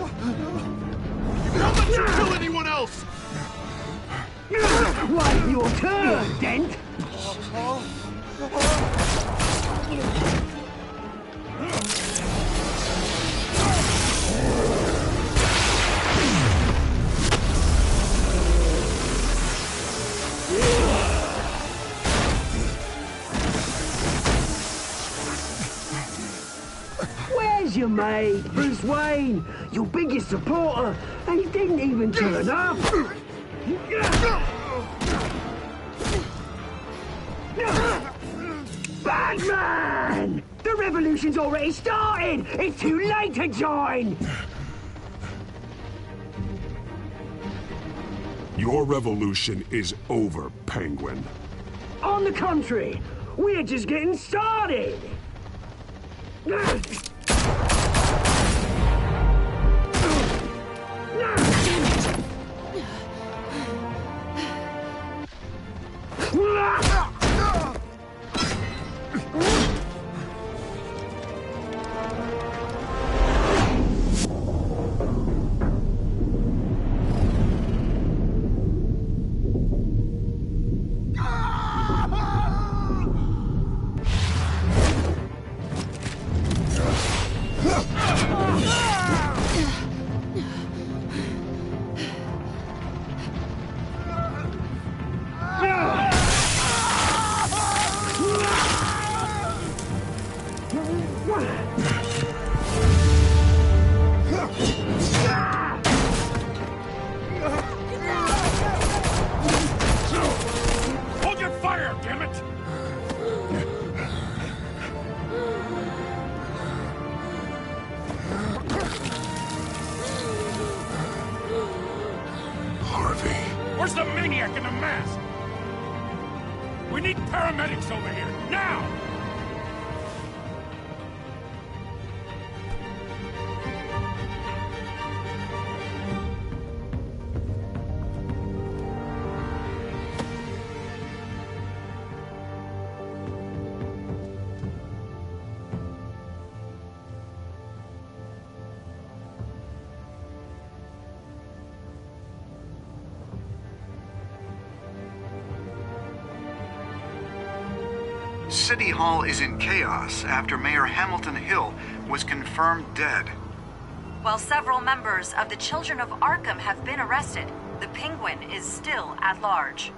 Don't let you kill anyone else! Why, your turn, Dent! Where's your mate, Bruce Wayne? Your biggest supporter, and he didn't even turn up. Batman! The revolution's already started! It's too late to join! Your revolution is over, Penguin. On the contrary, we're just getting started! Hold your fire, damn it! Harvey. Where's the maniac in the mask? We need paramedics over here, now! City Hall is in chaos after Mayor Hamilton Hill was confirmed dead. While several members of the Children of Arkham have been arrested, the Penguin is still at large.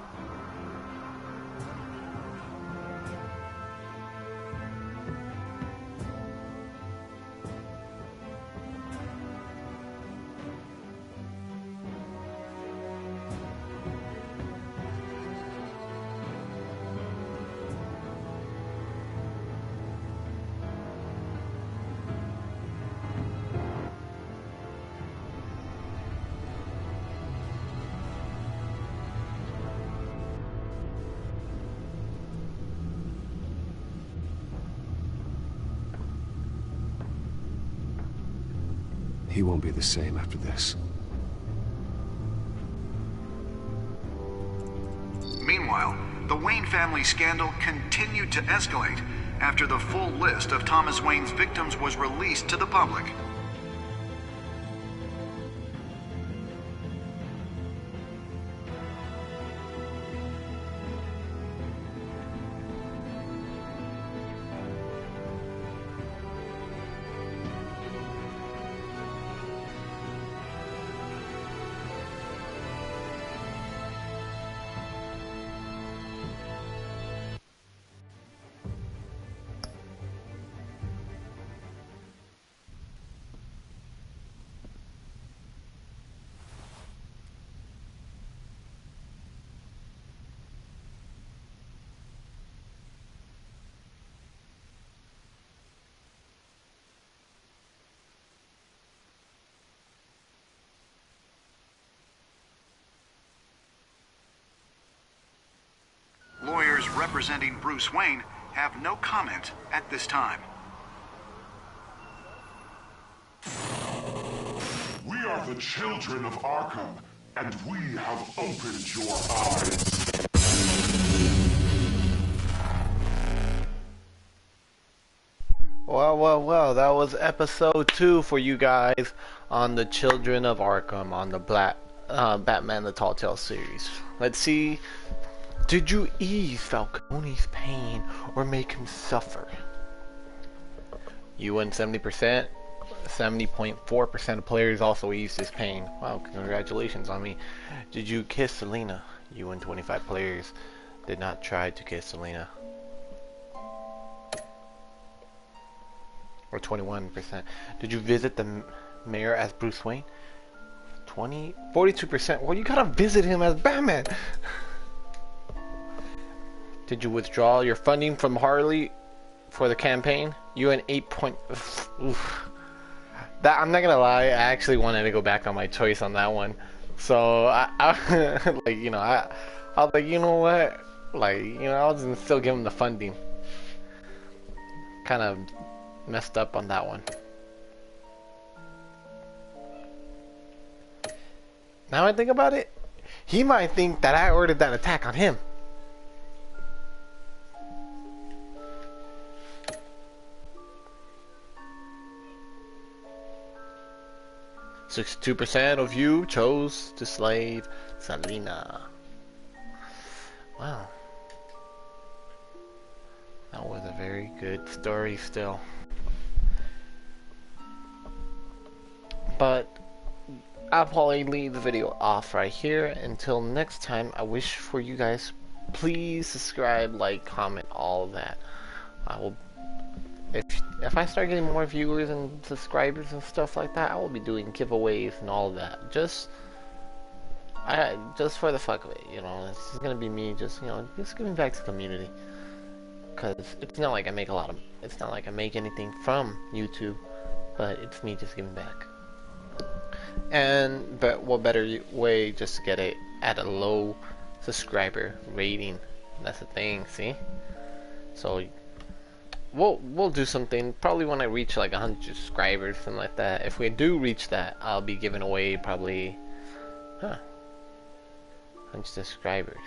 He won't be the same after this. Meanwhile, the Wayne family scandal continued to escalate after the full list of Thomas Wayne's victims was released to the public. Lawyers representing Bruce Wayne have no comment at this time. We are the children of Arkham, and we have opened your eyes. Well, that was episode 2 for you guys on the Children of Arkham on the Batman the Talltale series. Let's see. Did you ease Falcone's pain or make him suffer? You win 70%. 70.4% of players also eased his pain. Wow, congratulations on me. Did you kiss Selena? You and 25 players did not try to kiss Selena. Or 21%. Did you visit the mayor as Bruce Wayne? 42%. Well, you gotta visit him as Batman. Did you withdraw your funding from Harley for the campaign? You an 8 point. Oof. That I'm not gonna lie, I actually wanted to go back on my choice on that one. So I like I was like, you know what, I was gonna still give him the funding. Kind of messed up on that one. Now I think about it, he might think that I ordered that attack on him. 62% of you chose to slave Selena. Wow. That was a very good story still. But I'll probably leave the video off right here. Until next time, I wish for you guys, please subscribe, like, comment, all of that. I will, if I start getting more viewers and subscribers and stuff like that, I will be doing giveaways and all of that. Just for the fuck of it, this is gonna be me just giving back to the community. Cause it's not like I make it's not like I make anything from YouTube, but it's me just giving back. But what better way just to get it at a low subscriber rating? That's the thing, see? So we'll do something probably when I reach like 100 subscribers, something like that. If we do reach that, I'll be giving away probably 100 subscribers.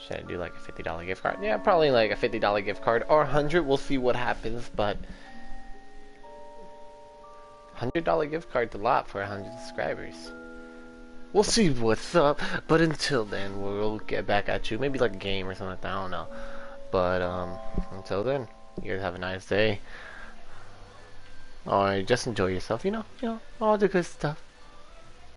Should I do like a $50 gift card? Yeah, probably like a $50 gift card or 100. We'll see what happens, but $100 gift card's a lot for 100 subscribers. We'll see what's up, but until then, we'll get back at you. Maybe like a game or something like that, I don't know. But until then, you guys have a nice day. Or just enjoy yourself, you know, all the good stuff.